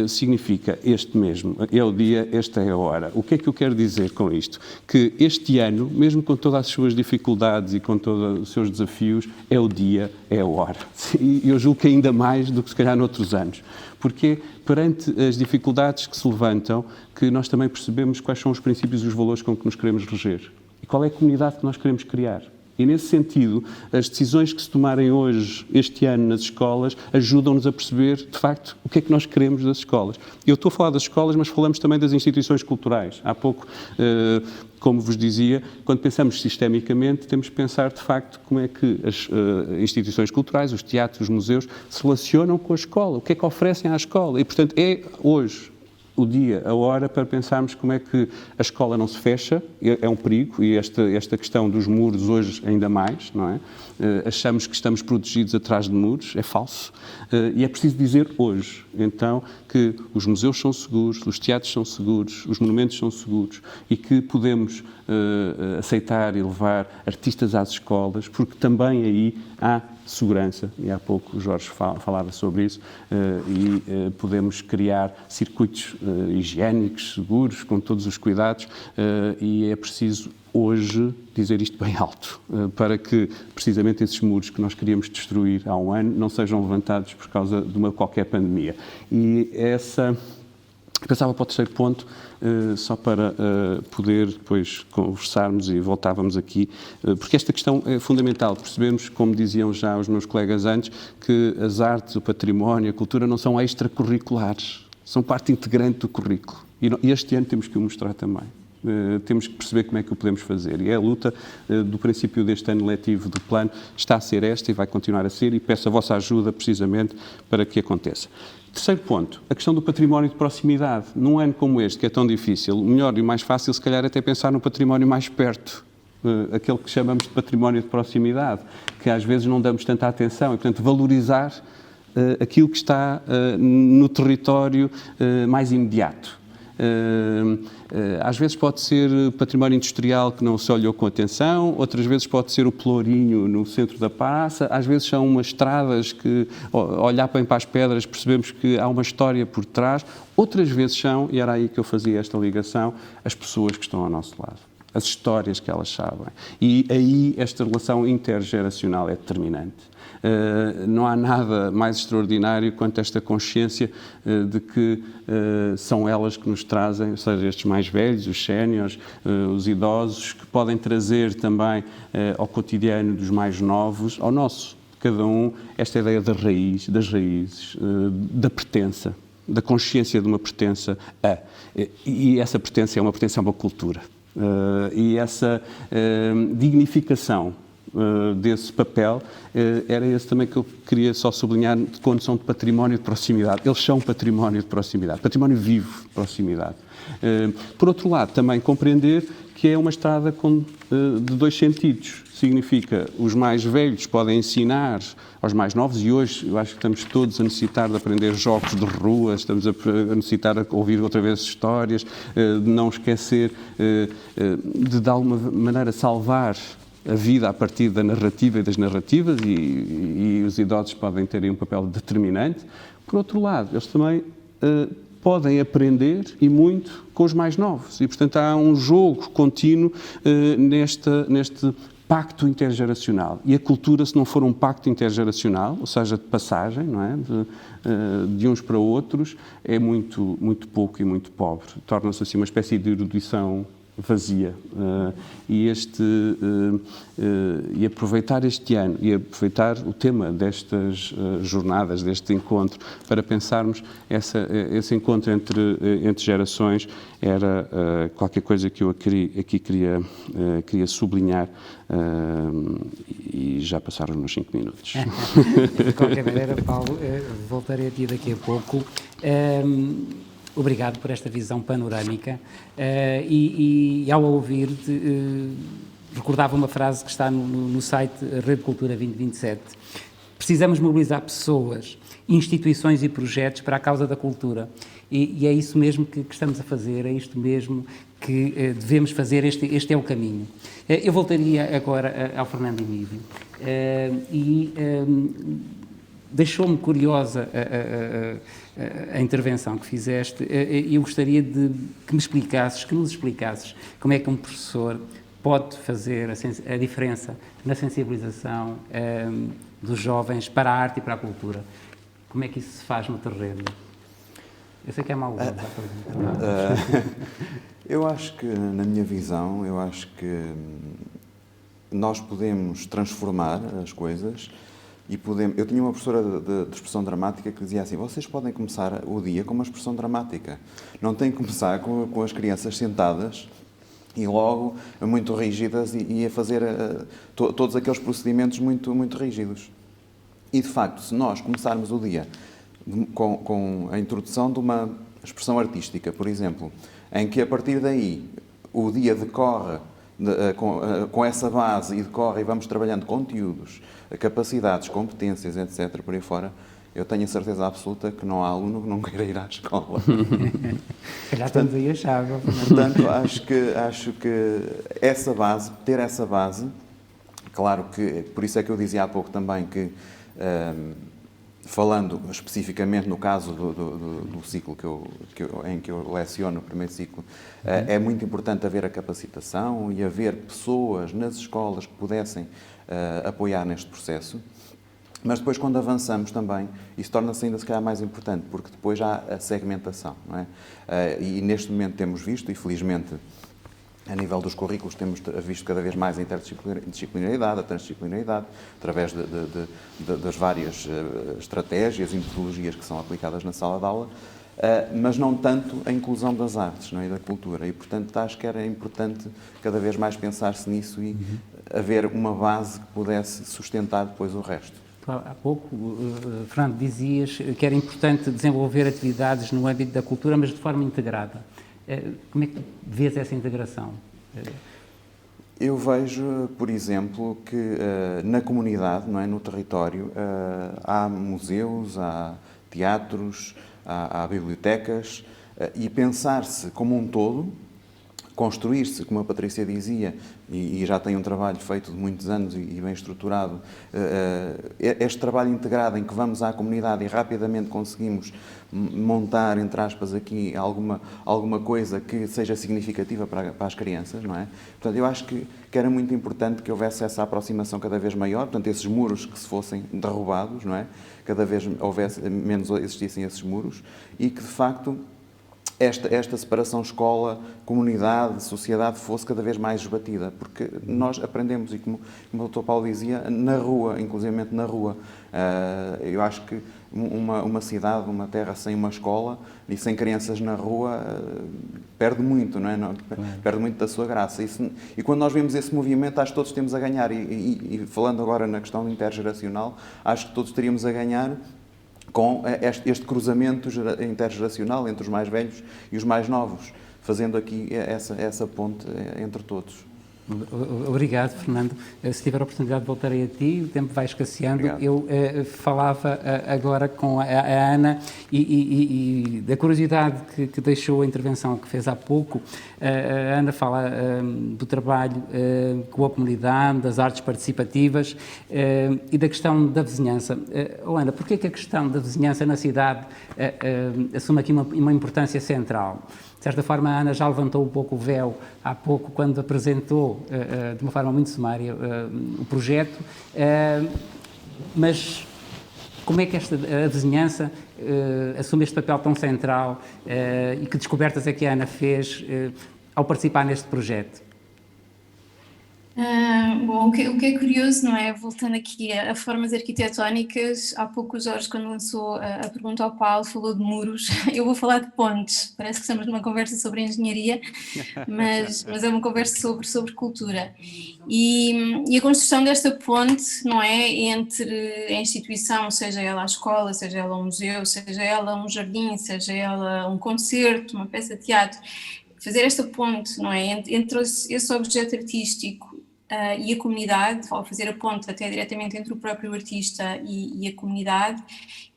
Significa este mesmo, é o dia, esta é a hora. O que é que eu quero dizer com isto? Que este ano, mesmo com todas as suas dificuldades e com todos os seus desafios, é o dia, é a hora. E eu julgo que ainda mais do que se calhar noutros anos. Porque perante as dificuldades que se levantam, que nós também percebemos quais são os princípios e os valores com que nos queremos reger. E qual é a comunidade que nós queremos criar. E, nesse sentido, as decisões que se tomarem hoje, este ano, nas escolas, ajudam-nos a perceber, de facto, o que é que nós queremos das escolas. Eu estou a falar das escolas, mas falamos também das instituições culturais. Há pouco, como vos dizia, quando pensamos sistemicamente, temos que pensar, de facto, como é que as instituições culturais, os teatros, os museus, se relacionam com a escola, o que é que oferecem à escola. E, portanto, é hoje o dia, a hora, para pensarmos como é que a escola não se fecha, é um perigo, e esta questão dos muros hoje ainda mais, não é? Achamos que estamos protegidos atrás de muros, é falso, e é preciso dizer hoje, então, que os museus são seguros, os teatros são seguros, os monumentos são seguros, e que podemos aceitar e levar artistas às escolas, porque também aí há segurança, e há pouco o Jorge falava sobre isso, e podemos criar circuitos higiênicos, seguros, com todos os cuidados, e é preciso hoje dizer isto bem alto, para que precisamente esses muros que nós queríamos destruir há um ano não sejam levantados por causa de uma qualquer pandemia. E passava para o terceiro ponto, só para poder depois conversarmos e voltávamos aqui, porque esta questão é fundamental, percebemos, como diziam já os meus colegas antes, que as artes, o património, a cultura não são extracurriculares, são parte integrante do currículo. E este ano temos que o mostrar também. Temos que perceber como é que o podemos fazer. E a luta do princípio deste ano letivo do plano está a ser esta e vai continuar a ser, e peço a vossa ajuda precisamente para que aconteça. Terceiro ponto, a questão do património de proximidade. Num ano como este, que é tão difícil, o melhor e o mais fácil, se calhar, é até pensar no património mais perto, aquele que chamamos de património de proximidade, que às vezes não damos tanta atenção, e, portanto, valorizar aquilo que está no território mais imediato. Às vezes pode ser património industrial que não se olhou com atenção, outras vezes pode ser o pelourinho no centro da praça, às vezes são umas estradas que, olhar bem para as pedras, percebemos que há uma história por trás, outras vezes são, e era aí que eu fazia esta ligação, as pessoas que estão ao nosso lado, as histórias que elas sabem. E aí esta relação intergeracional é determinante. Não há nada mais extraordinário quanto esta consciência de que são elas que nos trazem, ou seja, estes mais velhos, os séniores, os idosos, que podem trazer também ao cotidiano dos mais novos, ao nosso, cada um, esta ideia da raiz, das raízes, da pertença, da consciência de uma pertença a. E essa pertença é uma pertença a uma cultura. E essa dignificação desse papel, era esse também que eu queria só sublinhar, de quando são de património de proximidade. Eles são património de proximidade, património vivo de proximidade. Por outro lado, também compreender que é uma estrada de dois sentidos. Significa, os mais velhos podem ensinar aos mais novos, e hoje eu acho que estamos todos a necessitar de aprender jogos de rua, estamos a necessitar de ouvir outra vez histórias, de não esquecer, de alguma maneira salvar a vida a partir da narrativa e das narrativas, e os idosos podem ter aí um papel determinante. Por outro lado, eles também podem aprender, e muito, com os mais novos. E, portanto, há um jogo contínuo neste pacto intergeracional. E a cultura, se não for um pacto intergeracional, ou seja, de passagem, não é? De uns para outros, é muito, muito pouco e muito pobre. Torna-se assim uma espécie de erudição vazia. E aproveitar este ano, e aproveitar o tema destas jornadas, deste encontro, para pensarmos esse encontro entre gerações, era qualquer coisa que eu aqui queria sublinhar, e já passaram nos 5 minutos. De qualquer maneira, Paulo, voltarei aqui daqui a pouco. Obrigado por esta visão panorâmica, e ao ouvir-te, recordava uma frase que está no site Rede Cultura 2027. Precisamos mobilizar pessoas, instituições e projetos para a causa da cultura. E é isso mesmo que estamos a fazer, é isto mesmo que devemos fazer, este é o caminho. Eu voltaria agora ao Fernando Emílio, e deixou-me curiosa a intervenção que fizeste, e eu gostaria de que nos explicasses como é que um professor pode fazer a diferença na sensibilização dos jovens para a arte e para a cultura. Como é que isso se faz no terreno? Eu sei que é mau. Eu acho que, na minha visão, nós podemos transformar as coisas. Eu tinha uma professora de expressão dramática que dizia assim: vocês podem começar o dia com uma expressão dramática. Não têm que começar com as crianças sentadas e logo muito rígidas e a fazer todos aqueles procedimentos muito, muito rígidos. E, de facto, se nós começarmos o dia com a introdução de uma expressão artística, por exemplo, em que a partir daí o dia decorre com essa base e decorre e vamos trabalhando conteúdos, capacidades, competências, etc., por aí fora, eu tenho a certeza absoluta que não há aluno que não queira ir à escola. Já estamos aí a chave. Portanto, acho que ter essa base, claro que, por isso é que eu dizia há pouco também que, falando especificamente no caso do ciclo em que eu leciono, o primeiro ciclo, é muito importante haver a capacitação e haver pessoas nas escolas que pudessem apoiar neste processo, mas depois, quando avançamos também, isso torna-se ainda se calhar mais importante, porque depois há a segmentação, não é? E neste momento temos visto, e felizmente a nível dos currículos temos visto cada vez mais a interdisciplinaridade, a transdisciplinaridade, através das várias estratégias e metodologias que são aplicadas na sala de aula, mas não tanto a inclusão das artes, não é? E da cultura. E, portanto, acho que era importante cada vez mais pensar-se nisso e haver uma base que pudesse sustentar depois o resto. Há pouco, Fernando, dizias que era importante desenvolver atividades no âmbito da cultura, mas de forma integrada. Como é que vês essa integração? Eu vejo, por exemplo, que na comunidade, não é, no território, há museus, há teatros, há bibliotecas, e pensar-se como um todo, construir-se, como a Patrícia dizia, e já tem um trabalho feito de muitos anos e bem estruturado, este trabalho integrado em que vamos à comunidade e rapidamente conseguimos montar, entre aspas, aqui alguma coisa que seja significativa para as crianças, não é? Portanto, eu acho que era muito importante que houvesse essa aproximação cada vez maior, portanto, esses muros que se fossem derrubados, não é? Cada vez menos existissem esses muros e que, de facto, esta separação escola, comunidade, sociedade fosse cada vez mais esbatida, porque nós aprendemos, e como o Dr. Paulo dizia, na rua, inclusivamente na rua. Eu acho que uma cidade, uma terra sem uma escola e sem crianças na rua perde muito, não é? Perde muito da sua graça. E quando nós vemos esse movimento, acho que todos temos a ganhar. E falando agora na questão intergeracional, acho que todos teríamos a ganhar com este cruzamento intergeracional entre os mais velhos e os mais novos, fazendo aqui essa ponte entre todos. Obrigado, Fernando. Se tiver a oportunidade, voltarei a ti, o tempo vai escasseando. Obrigado. Eu falava agora com a Ana e da curiosidade que deixou a intervenção que fez há pouco. A Ana fala do trabalho com a comunidade, das artes participativas e da questão da vizinhança. Ana, porquê que a questão da vizinhança na cidade assume aqui uma importância central? De certa forma, a Ana já levantou um pouco o véu há pouco, quando apresentou, de uma forma muito sumária, o projeto, mas como é que a vizinhança assume este papel tão central e que descobertas é que a Ana fez ao participar neste projeto? Bom, o que é curioso, não é? Voltando aqui a formas arquitetónicas, há pouco o Jorge, quando lançou a pergunta ao Paulo, falou de muros. Eu vou falar de pontes. Parece que estamos numa conversa sobre engenharia, mas é uma conversa sobre cultura. E a construção desta ponte, não é? Entre a instituição, seja ela a escola, seja ela um museu, seja ela um jardim, seja ela um concerto, uma peça de teatro, fazer esta ponte, não é? Entre esse objeto artístico e a comunidade, ou fazer a ponte até diretamente entre o próprio artista e a comunidade,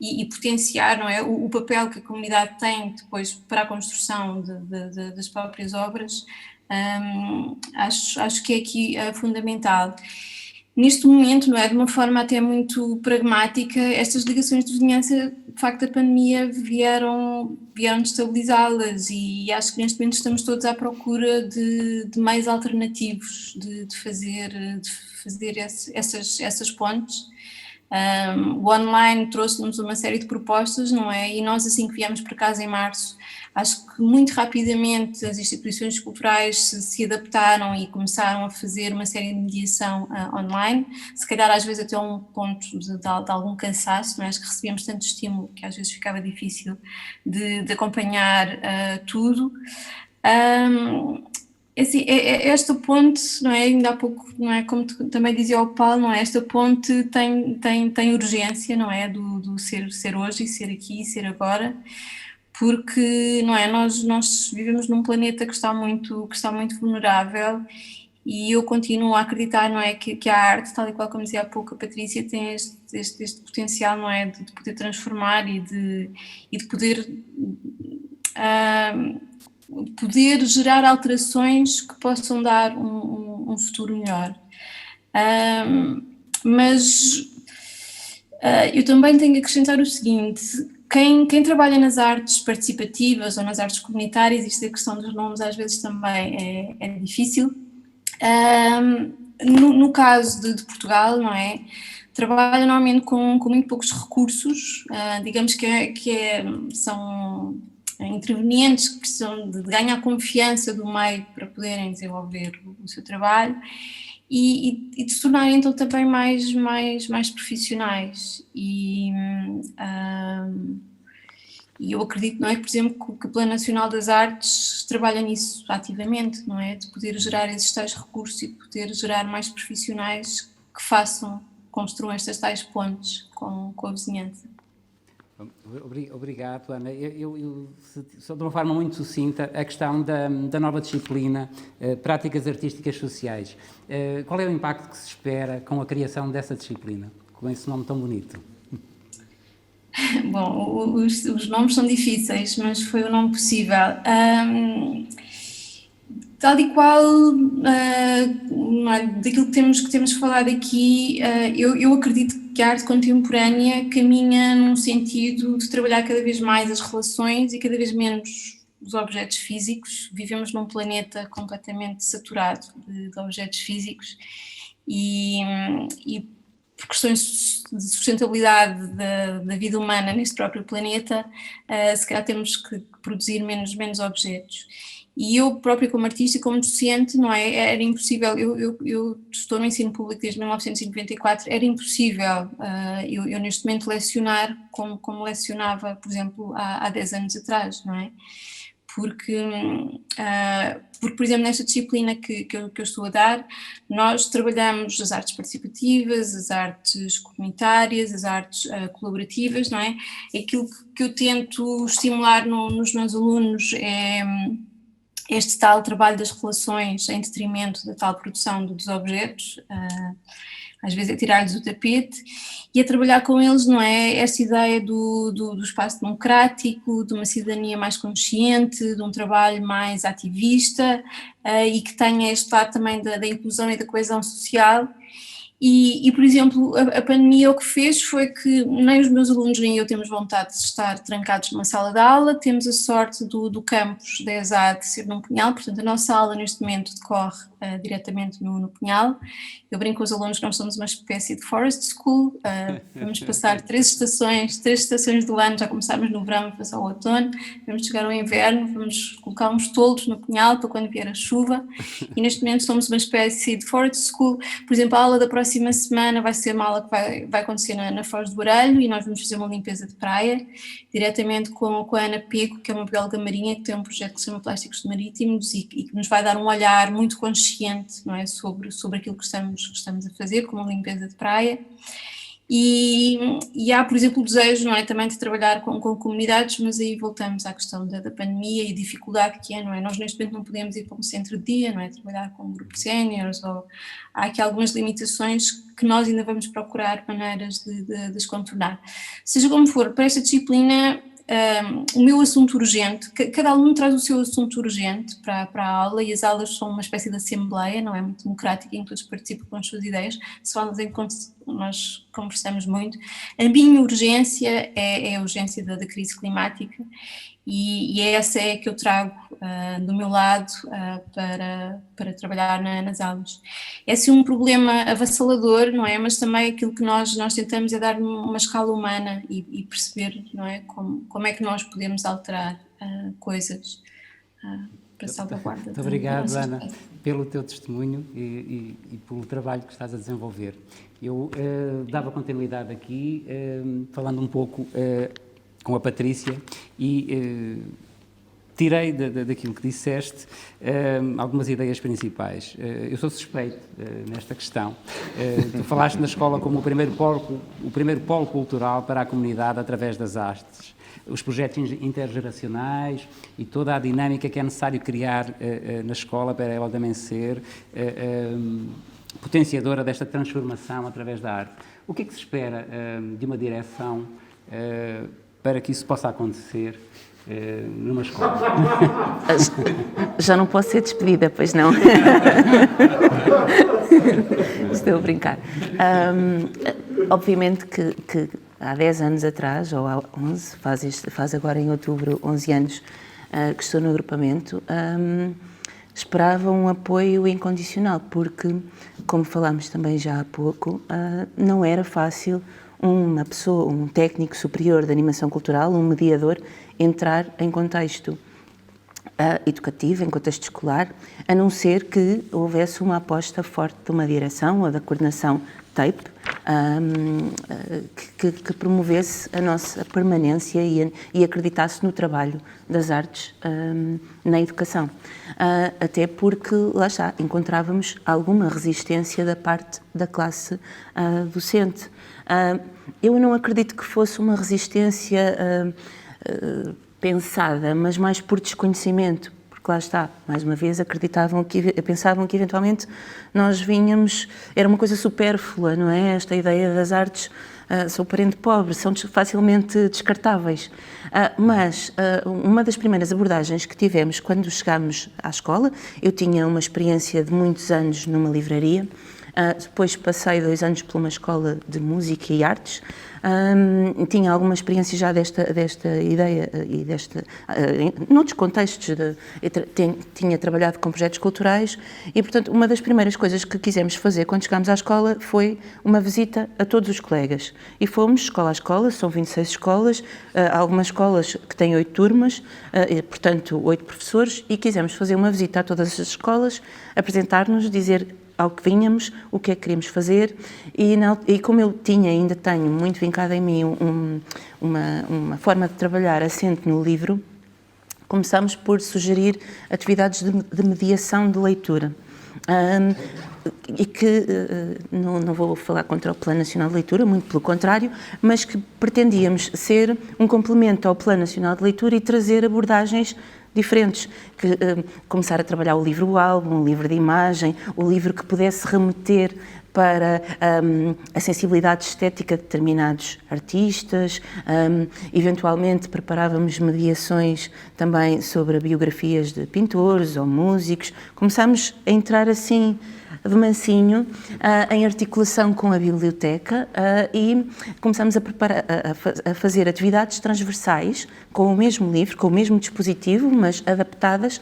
e potenciar, não é, o papel que a comunidade tem depois para a construção das próprias obras, acho que é aqui fundamental. Neste momento, não é, de uma forma até muito pragmática, estas ligações de vizinhança, de facto, a pandemia vieram destabilizá-las, e acho que neste momento estamos todos à procura de meios alternativos de fazer essas pontes. O online trouxe-nos uma série de propostas, não é? E nós, assim que viemos para casa em março, acho que muito rapidamente as instituições culturais se adaptaram e começaram a fazer uma série de mediação online, se calhar às vezes até um ponto de algum cansaço, não é? Acho que recebíamos tanto estímulo que às vezes ficava difícil de acompanhar tudo. Assim, esta ponte, não é, ainda há pouco, não é, como também dizia o Paulo, não é, esta ponte tem urgência, não é, do ser hoje e ser aqui e ser agora, porque, não é, nós vivemos num planeta que está muito vulnerável, e eu continuo a acreditar, não é, que a arte, tal e qual como dizia há pouco a Patrícia, tem este potencial, não é, de poder transformar e de poder gerar alterações que possam dar um futuro melhor. Mas eu também tenho que acrescentar o seguinte: quem trabalha nas artes participativas ou nas artes comunitárias, isto é a questão dos nomes às vezes também é difícil, no caso de Portugal, não é, trabalha normalmente com muito poucos recursos, digamos que são intervenientes que precisam de ganhar confiança do meio para poderem desenvolver o seu trabalho e de se tornarem então também mais profissionais. E eu acredito, não é, por exemplo, que o Plano Nacional das Artes trabalha nisso ativamente, não é, de poder gerar esses tais recursos e de poder gerar mais profissionais que construam estas tais pontes com a vizinhança. Obrigado, Ana. Eu só de uma forma muito sucinta, a questão da nova disciplina, práticas artísticas sociais. Qual é o impacto que se espera com a criação dessa disciplina, com esse nome tão bonito? Bom, os nomes são difíceis, mas foi o nome possível. Tal e qual, daquilo que temos falado aqui, eu acredito que a arte contemporânea caminha num sentido de trabalhar cada vez mais as relações e cada vez menos os objetos físicos. Vivemos num planeta completamente saturado de objetos físicos e por questões de sustentabilidade da vida humana neste próprio planeta, se calhar temos que produzir menos objetos. E eu própria como artista, como docente, não é, era impossível, eu estou no ensino público desde 1994, era impossível eu neste momento lecionar como lecionava, por exemplo, há 10 anos atrás, não é? Porque, por exemplo, nesta disciplina que eu estou a dar, nós trabalhamos as artes participativas, as artes comunitárias, as artes colaborativas, não é? Aquilo que eu tento estimular nos meus alunos é este tal trabalho das relações em detrimento da tal produção dos objetos, às vezes é tirar-lhes o tapete, e a trabalhar com eles, não é, esta ideia do espaço democrático, de uma cidadania mais consciente, de um trabalho mais ativista, e que tenha este lado também da inclusão e da coesão social. E, por exemplo, a pandemia o que fez foi que nem os meus alunos nem eu temos vontade de estar trancados numa sala de aula, temos a sorte do campus da ESAD de ser num Punhal, portanto a nossa aula neste momento decorre diretamente no Punhal. Eu brinco com os alunos que nós somos uma espécie de forest school, vamos passar 3 estações do ano, já começámos no verão, vamos passar o outono, vamos chegar ao inverno, vamos colocar uns toldos no Punhal para quando vier a chuva, e neste momento somos uma espécie de forest school. Por exemplo, a aula da próxima semana vai ser uma aula que vai acontecer na Foz do Baralho, e nós vamos fazer uma limpeza de praia, diretamente com a Ana Peco, que é uma bióloga marinha, que tem um projeto que se chama Plásticos Marítimos e que nos vai dar um olhar muito consciente, não é, sobre aquilo que estamos a fazer, como a limpeza de praia. E há, por exemplo, o desejo, não é, também de trabalhar com comunidades, mas aí voltamos à questão da pandemia e a dificuldade que é, não é? Nós neste momento não podemos ir para um centro de dia, não é? Trabalhar com um grupo de séniores, ou há aqui algumas limitações que nós ainda vamos procurar maneiras de as contornar. Seja como for, para esta disciplina, o meu assunto urgente, cada aluno traz o seu assunto urgente para a aula, e as aulas são uma espécie de assembleia, não é, muito democrática, em que todos participam com as suas ideias, se falam enquanto nós conversamos muito. A minha urgência é a urgência da crise climática, e essa é a que eu trago do meu lado para trabalhar nas aulas. É assim um problema avassalador, não é, mas também aquilo que nós tentamos é dar uma escala humana e perceber, não é, como é que nós podemos alterar coisas para salvaguarda. Muito obrigado, Ana, pelo teu testemunho e pelo trabalho que estás a desenvolver. Eu dava continuidade aqui, falando um pouco com a Patrícia, e tirei daquilo que disseste algumas ideias principais. Eu sou suspeito nesta questão. Tu falaste na escola como o primeiro polo cultural para a comunidade através das artes, os projetos intergeracionais e toda a dinâmica que é necessário criar na escola para ela também ser potenciadora desta transformação através da arte. O que é que se espera de uma direção para que isso possa acontecer numa escola? Já não posso ser despedida, pois não? Estou a brincar. Obviamente que há 10 anos atrás, ou há 11, faz agora em outubro 11 anos que estou no agrupamento, esperava um apoio incondicional, porque, como falámos também já há pouco, não era fácil uma pessoa, um técnico superior de animação cultural, um mediador, entrar em contexto educativo, em contexto escolar, a não ser que houvesse uma aposta forte de uma direção ou da coordenação TAPE que promovesse a nossa permanência e acreditasse no trabalho das artes na educação. Até porque, lá está, encontrávamos alguma resistência da parte da classe docente. Eu não acredito que fosse uma resistência pensada, mas mais por desconhecimento, porque lá está, mais uma vez, pensavam que eventualmente nós vinhamos, era uma coisa supérflua, não é? Esta ideia das artes são parente pobre, são facilmente descartáveis. Mas uma das primeiras abordagens que tivemos quando chegámos à escola, eu tinha uma experiência de muitos anos numa livraria, depois passei 2 anos por uma escola de música e artes, tinha alguma experiência já desta ideia e noutros contextos, tinha trabalhado com projetos culturais e, portanto, uma das primeiras coisas que quisemos fazer quando chegámos à escola foi uma visita a todos os colegas. E fomos escola a escola, são 26 escolas, há algumas escolas que têm 8 turmas, portanto 8 professores, e quisemos fazer uma visita a todas as escolas, apresentar-nos, dizer ao que vínhamos, o que é que queríamos fazer, e como eu ainda tenho muito vincado em mim uma forma de trabalhar assente no livro, começámos por sugerir atividades de mediação de leitura. E que não vou falar contra o Plano Nacional de Leitura, muito pelo contrário, mas que pretendíamos ser um complemento ao Plano Nacional de Leitura e trazer abordagens diferentes, começar a trabalhar o livro-álbum, o livro de imagem, o livro que pudesse remeter para a sensibilidade estética de determinados artistas, eventualmente preparávamos mediações também sobre biografias de pintores ou músicos. Começámos a entrar assim de mansinho em articulação com a biblioteca e começámos a fazer atividades transversais com o mesmo livro, com o mesmo dispositivo, mas adaptadas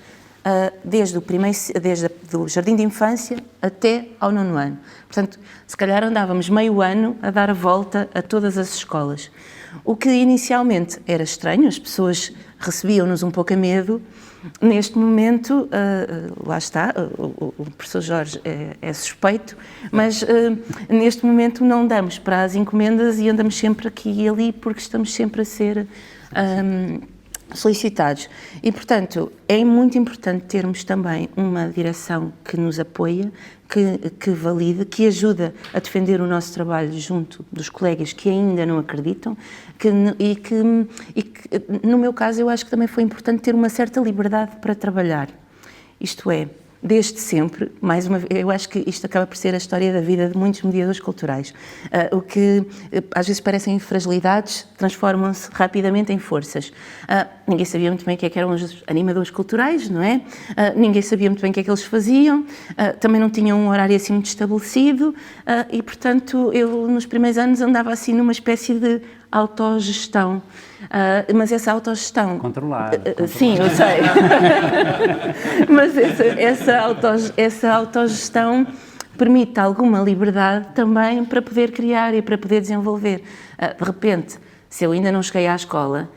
desde o jardim de infância até ao 9º ano. Portanto, se calhar andávamos meio ano a dar a volta a todas as escolas. O que inicialmente era estranho, as pessoas recebiam-nos um pouco a medo. Neste momento, lá está, o professor Jorge é suspeito, mas neste momento não damos para as encomendas e andamos sempre aqui e ali porque estamos sempre a ser solicitados. E, portanto, é muito importante termos também uma direção que nos apoia, que valida, que ajuda a defender o nosso trabalho junto dos colegas que ainda não acreditam e que, no meu caso, eu acho que também foi importante ter uma certa liberdade para trabalhar. Isto é, desde sempre, mais uma vez, eu acho que isto acaba por ser a história da vida de muitos mediadores culturais. O que às vezes parecem fragilidades transformam-se rapidamente em forças. Ninguém sabia muito bem o que eram os animadores culturais, não é? Ninguém sabia muito bem o que é que eles faziam, também não tinham um horário assim muito estabelecido e, portanto, eu nos primeiros anos andava assim numa espécie de autogestão. Mas essa autogestão... Controlada. Sim, eu sei. Mas essa autogestão permite alguma liberdade também para poder criar e para poder desenvolver. De repente, se eu ainda não cheguei à escola,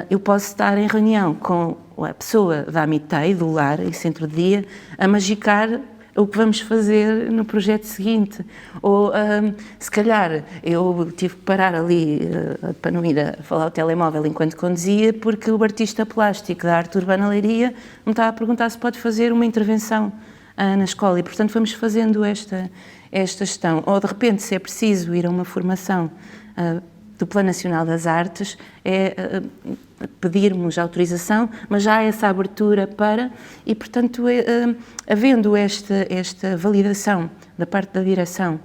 eu posso estar em reunião com a pessoa da Amitei, do lar, em centro de dia, a magicar o que vamos fazer no projeto seguinte. Ou, se calhar, eu tive que parar ali para não ir a falar ao telemóvel enquanto conduzia, porque o artista plástico da arte urbana Leiria me estava a perguntar se pode fazer uma intervenção na escola e, portanto, vamos fazendo esta gestão. Ou, de repente, se é preciso ir a uma formação do Plano Nacional das Artes, pedirmos autorização, mas já há essa abertura para, e portanto, havendo esta validação da parte da direção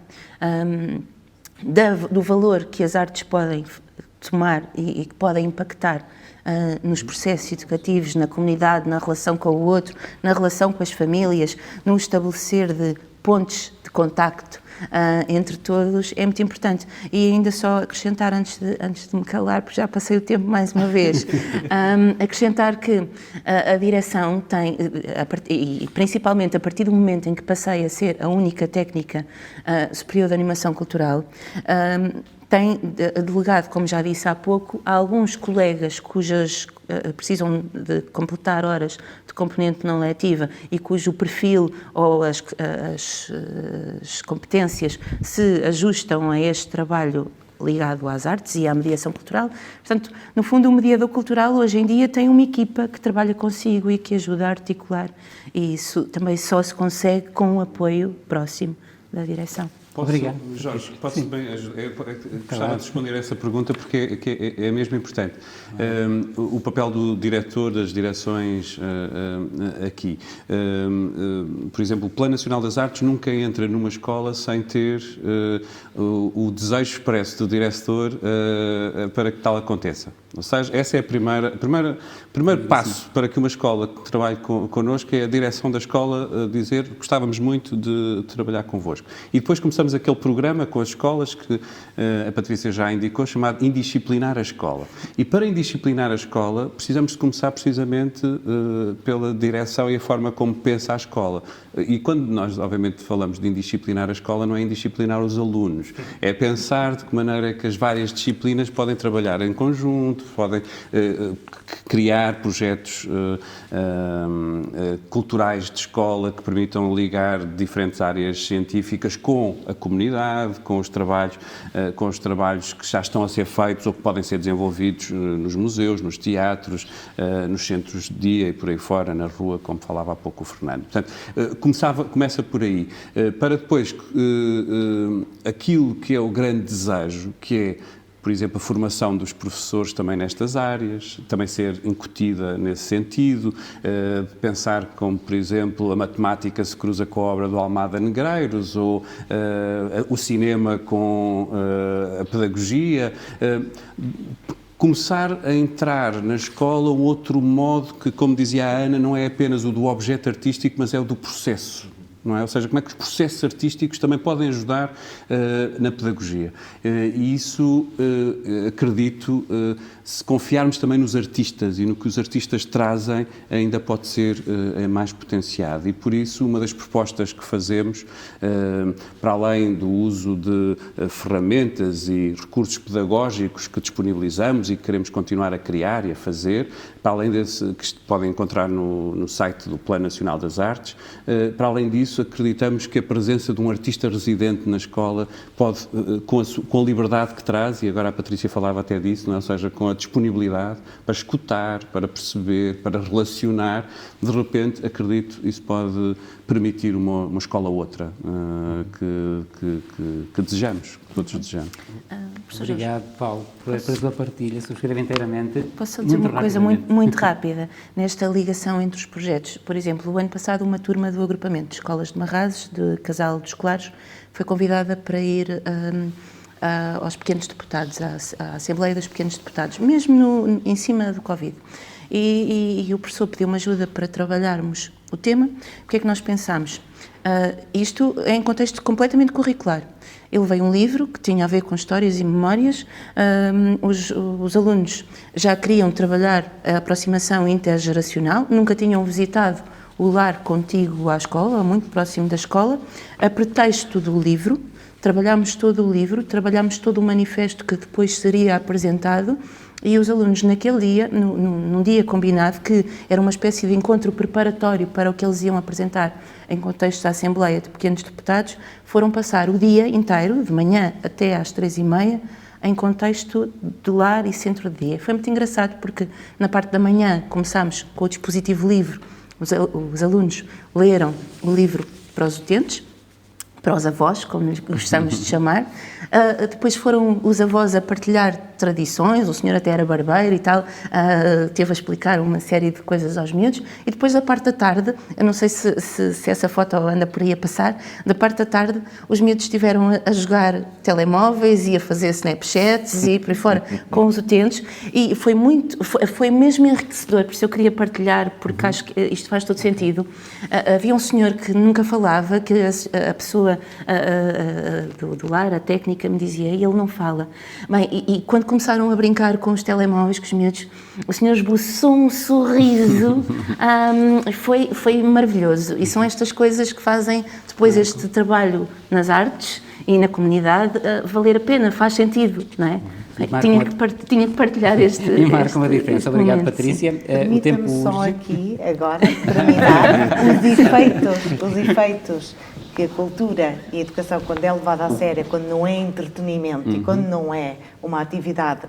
do valor que as artes podem tomar e que podem impactar nos processos educativos, na comunidade, na relação com o outro, na relação com as famílias, no estabelecer de pontes de contacto entre todos, é muito importante. E ainda só acrescentar, antes de me calar, porque já passei o tempo mais uma vez, acrescentar que a direção tem, e principalmente a partir do momento em que passei a ser a única técnica superior de animação cultural, tem delegado, como já disse há pouco, a alguns colegas cujas precisam de completar horas de componente não letiva e cujo perfil ou as competências se ajustam a este trabalho ligado às artes e à mediação cultural. Portanto, no fundo, o mediador cultural hoje em dia tem uma equipa que trabalha consigo e que ajuda a articular, e isso também só se consegue com o apoio próximo da direção. Obrigado. Jorge, posso bem gostava de responder a essa pergunta porque é mesmo importante. O papel do diretor, das direções aqui. Por exemplo, o Plano Nacional das Artes nunca entra numa escola sem ter o desejo expresso do diretor para que tal aconteça. Ou seja, essa é o primeiro passo para que uma escola que trabalhe connosco, é a direção da escola dizer: gostávamos muito de trabalhar convosco. E depois começamos começamos aquele programa com as escolas que a Patrícia já indicou, chamado Indisciplinar a Escola. E para indisciplinar a escola, precisamos de começar precisamente pela direção e a forma como pensa a escola. E quando nós, obviamente, falamos de indisciplinar a escola, não é indisciplinar os alunos, é pensar de que maneira é que as várias disciplinas podem trabalhar em conjunto, podem criar projetos culturais de escola que permitam ligar diferentes áreas científicas com a comunidade, com os trabalhos que já estão a ser feitos ou que podem ser desenvolvidos nos museus, nos teatros, nos centros de dia e por aí fora, na rua, como falava há pouco o Fernando. Portanto, começa por aí, para depois aquilo que é o grande desejo, que é, por exemplo, a formação dos professores também nestas áreas, também ser incutida nesse sentido, pensar como, por exemplo, a matemática se cruza com a obra do Almada Negreiros, ou o cinema com a pedagogia, começar a entrar na escola um outro modo que, como dizia a Ana, não é apenas o do objeto artístico, mas é o do processo. Não é? Ou seja, como é que os processos artísticos também podem ajudar na pedagogia. E isso, acredito, se confiarmos também nos artistas e no que os artistas trazem, ainda pode ser mais potenciado. E por isso, uma das propostas que fazemos, para além do uso de ferramentas e recursos pedagógicos que disponibilizamos e que queremos continuar a criar e a fazer, para além desse que podem encontrar no site do Plano Nacional das Artes, para além disso, acreditamos que a presença de um artista residente na escola pode, com a liberdade que traz, e agora a Patrícia falava até disso, não é? Ou seja, com a disponibilidade para escutar, para perceber, para relacionar, de repente, acredito, isso pode permitir uma escola outra que desejamos, que todos desejamos. Obrigado, Paulo, pela tua partilha, subscrevo inteiramente. Posso dizer uma coisa muito rápida, nesta ligação entre os projetos? Por exemplo, o ano passado uma turma do agrupamento de escolas de Marrazes, de Casal dos Claros, foi convidada para ir aos pequenos deputados, à Assembleia dos Pequenos Deputados, mesmo em cima do Covid. E o professor pediu-me ajuda para trabalharmos o tema. O que é que nós pensámos? Isto é em contexto completamente curricular. Eu levei um livro que tinha a ver com histórias e memórias. Os alunos já queriam trabalhar a aproximação intergeracional, nunca tinham visitado o lar contíguo à escola, muito próximo da escola. A pretexto do livro, trabalhámos todo o livro, trabalhámos todo o manifesto que depois seria apresentado, e os alunos naquele dia, num dia combinado, que era uma espécie de encontro preparatório para o que eles iam apresentar em contexto da Assembleia de Pequenos Deputados, foram passar o dia inteiro, de manhã até às 3h30, em contexto de lar e centro de dia. Foi muito engraçado porque na parte da manhã começámos com o dispositivo livre, os alunos leram o livro para os utentes, para os avós, como lhes gostamos de chamar. Depois foram os avós a partilhar tradições, o senhor até era barbeiro e tal, teve a explicar uma série de coisas aos miúdos, e depois da parte da tarde, eu não sei se essa foto anda por aí a passar, da parte da tarde os miúdos estiveram a jogar telemóveis e a fazer Snapchats e por aí fora com os utentes, e foi mesmo enriquecedor, por isso eu queria partilhar, porque acho que isto faz todo sentido. Havia um senhor que nunca falava, que a pessoa do lar, a técnica, me dizia, e ele não fala. Bem, e quando começaram a brincar com os telemóveis, com os miúdos, o senhor esboçou um sorriso, foi maravilhoso. E são estas coisas que fazem depois este trabalho nas artes e na comunidade valer a pena, faz sentido, não é? Tinha que partilhar este E marca uma diferença. Obrigado, Patrícia. Permita-me só aqui, agora, terminar, os efeitos que a cultura e a educação, quando é levada a sério, quando não é entretenimento e quando não é uma atividade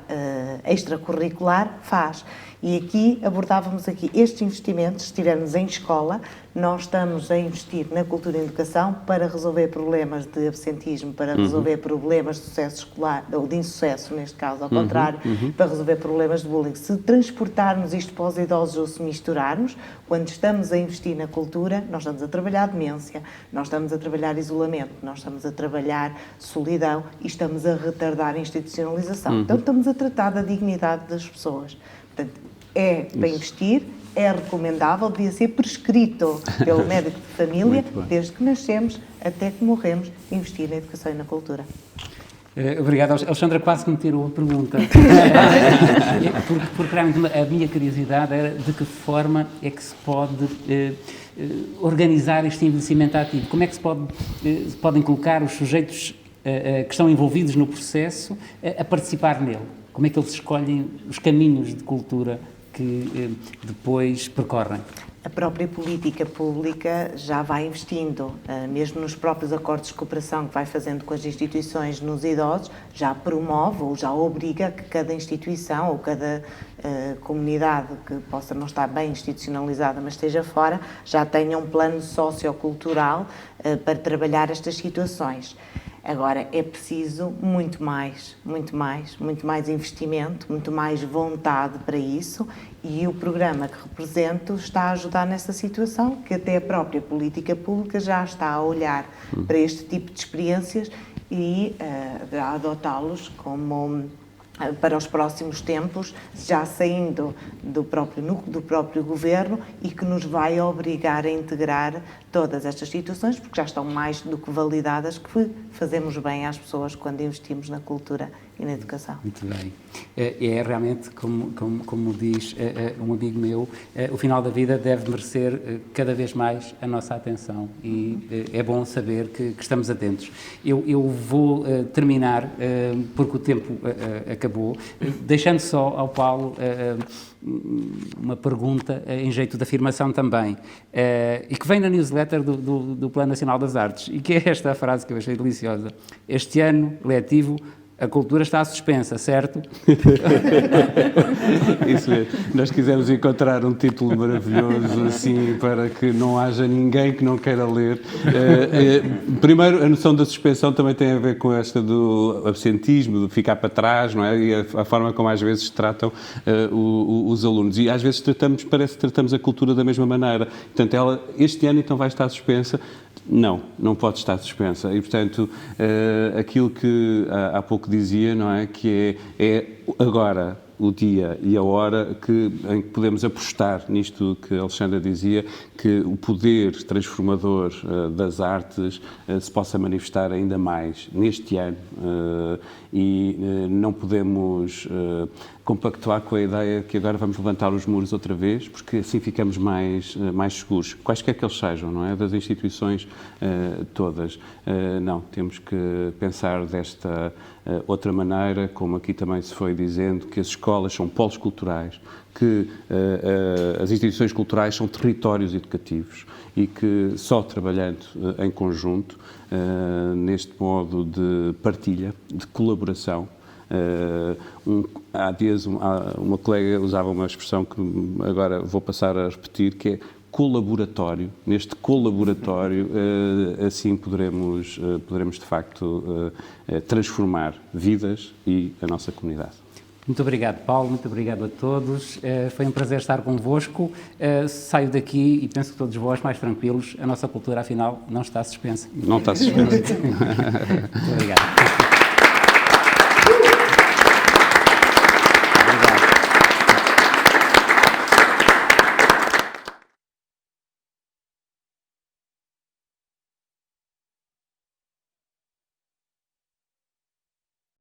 extracurricular, faz. E aqui abordávamos estes investimentos, se estivermos em escola, nós estamos a investir na cultura e educação para resolver problemas de absentismo, para resolver problemas de sucesso escolar, ou de insucesso, neste caso, ao contrário, para resolver problemas de bullying. Se transportarmos isto para os idosos ou se misturarmos, quando estamos a investir na cultura, nós estamos a trabalhar demência, nós estamos a trabalhar isolamento, nós estamos a trabalhar solidão e estamos a retardar a institucionalização. Então estamos a tratar da dignidade das pessoas. Portanto, é para investir, é recomendável, devia ser prescrito pelo médico de família, desde que nascemos até que morremos, investir na educação e na cultura. Obrigado. Alexandra quase que me tirou a pergunta. Porque realmente a minha curiosidade era de que forma é que se pode organizar este envelhecimento ativo? Como é que se podem colocar os sujeitos que estão envolvidos no processo a participar nele? Como é que eles escolhem os caminhos de cultura que depois percorrem? A própria política pública já vai investindo, mesmo nos próprios acordos de cooperação que vai fazendo com as instituições nos idosos, já promove ou já obriga que cada instituição ou cada comunidade que possa não estar bem institucionalizada, mas esteja fora, já tenha um plano sociocultural para trabalhar estas situações. Agora, é preciso muito mais investimento, muito mais vontade para isso, e o programa que represento está a ajudar nessa situação, que até a própria política pública já está a olhar para este tipo de experiências e a adotá-los como para os próximos tempos, já saindo do próprio governo, e que nos vai obrigar a integrar todas estas situações, porque já estão mais do que validadas que fazemos bem às pessoas quando investimos na cultura e na educação. Muito bem. É realmente, como diz um amigo meu, o final da vida deve merecer cada vez mais a nossa atenção, e é bom saber que estamos atentos. Eu vou terminar, porque o tempo acabou, deixando só ao Paulo uma pergunta em jeito de afirmação também, e que vem na newsletter do Plano Nacional das Artes, e que é esta frase que eu achei deliciosa: este ano letivo a cultura está suspensa, certo? Isso mesmo. Nós quisemos encontrar um título maravilhoso, assim, para que não haja ninguém que não queira ler. Primeiro, a noção da suspensão também tem a ver com esta do absentismo, de ficar para trás, não é? E a forma como às vezes tratam os alunos. E às vezes parece que tratamos a cultura da mesma maneira. Portanto, ela, este ano, então, vai estar suspensa. Não pode estar suspensa. E, portanto, aquilo que há pouco dizia, não é? Que é agora o dia e a hora em que podemos apostar nisto que a Alexandra dizia, que o poder transformador das artes se possa manifestar ainda mais neste ano, e não podemos compactuar com a ideia que agora vamos levantar os muros outra vez, porque assim ficamos mais seguros, quaisquer que eles sejam, não é? Das instituições todas. Não, temos que pensar desta outra maneira, como aqui também se foi dizendo, que as escolas são polos culturais, que as instituições culturais são territórios educativos, e que só trabalhando em conjunto, neste modo de partilha, de colaboração. Há dias uma colega usava uma expressão que agora vou passar a repetir, que é colaboratório. Neste colaboratório, assim poderemos de facto transformar vidas e a nossa comunidade. Muito obrigado, Paulo, muito obrigado a todos. Foi um prazer estar convosco. Saio daqui e penso que todos vós mais tranquilos. A nossa cultura, afinal, não está suspensa. Não está suspensa. Muito obrigado.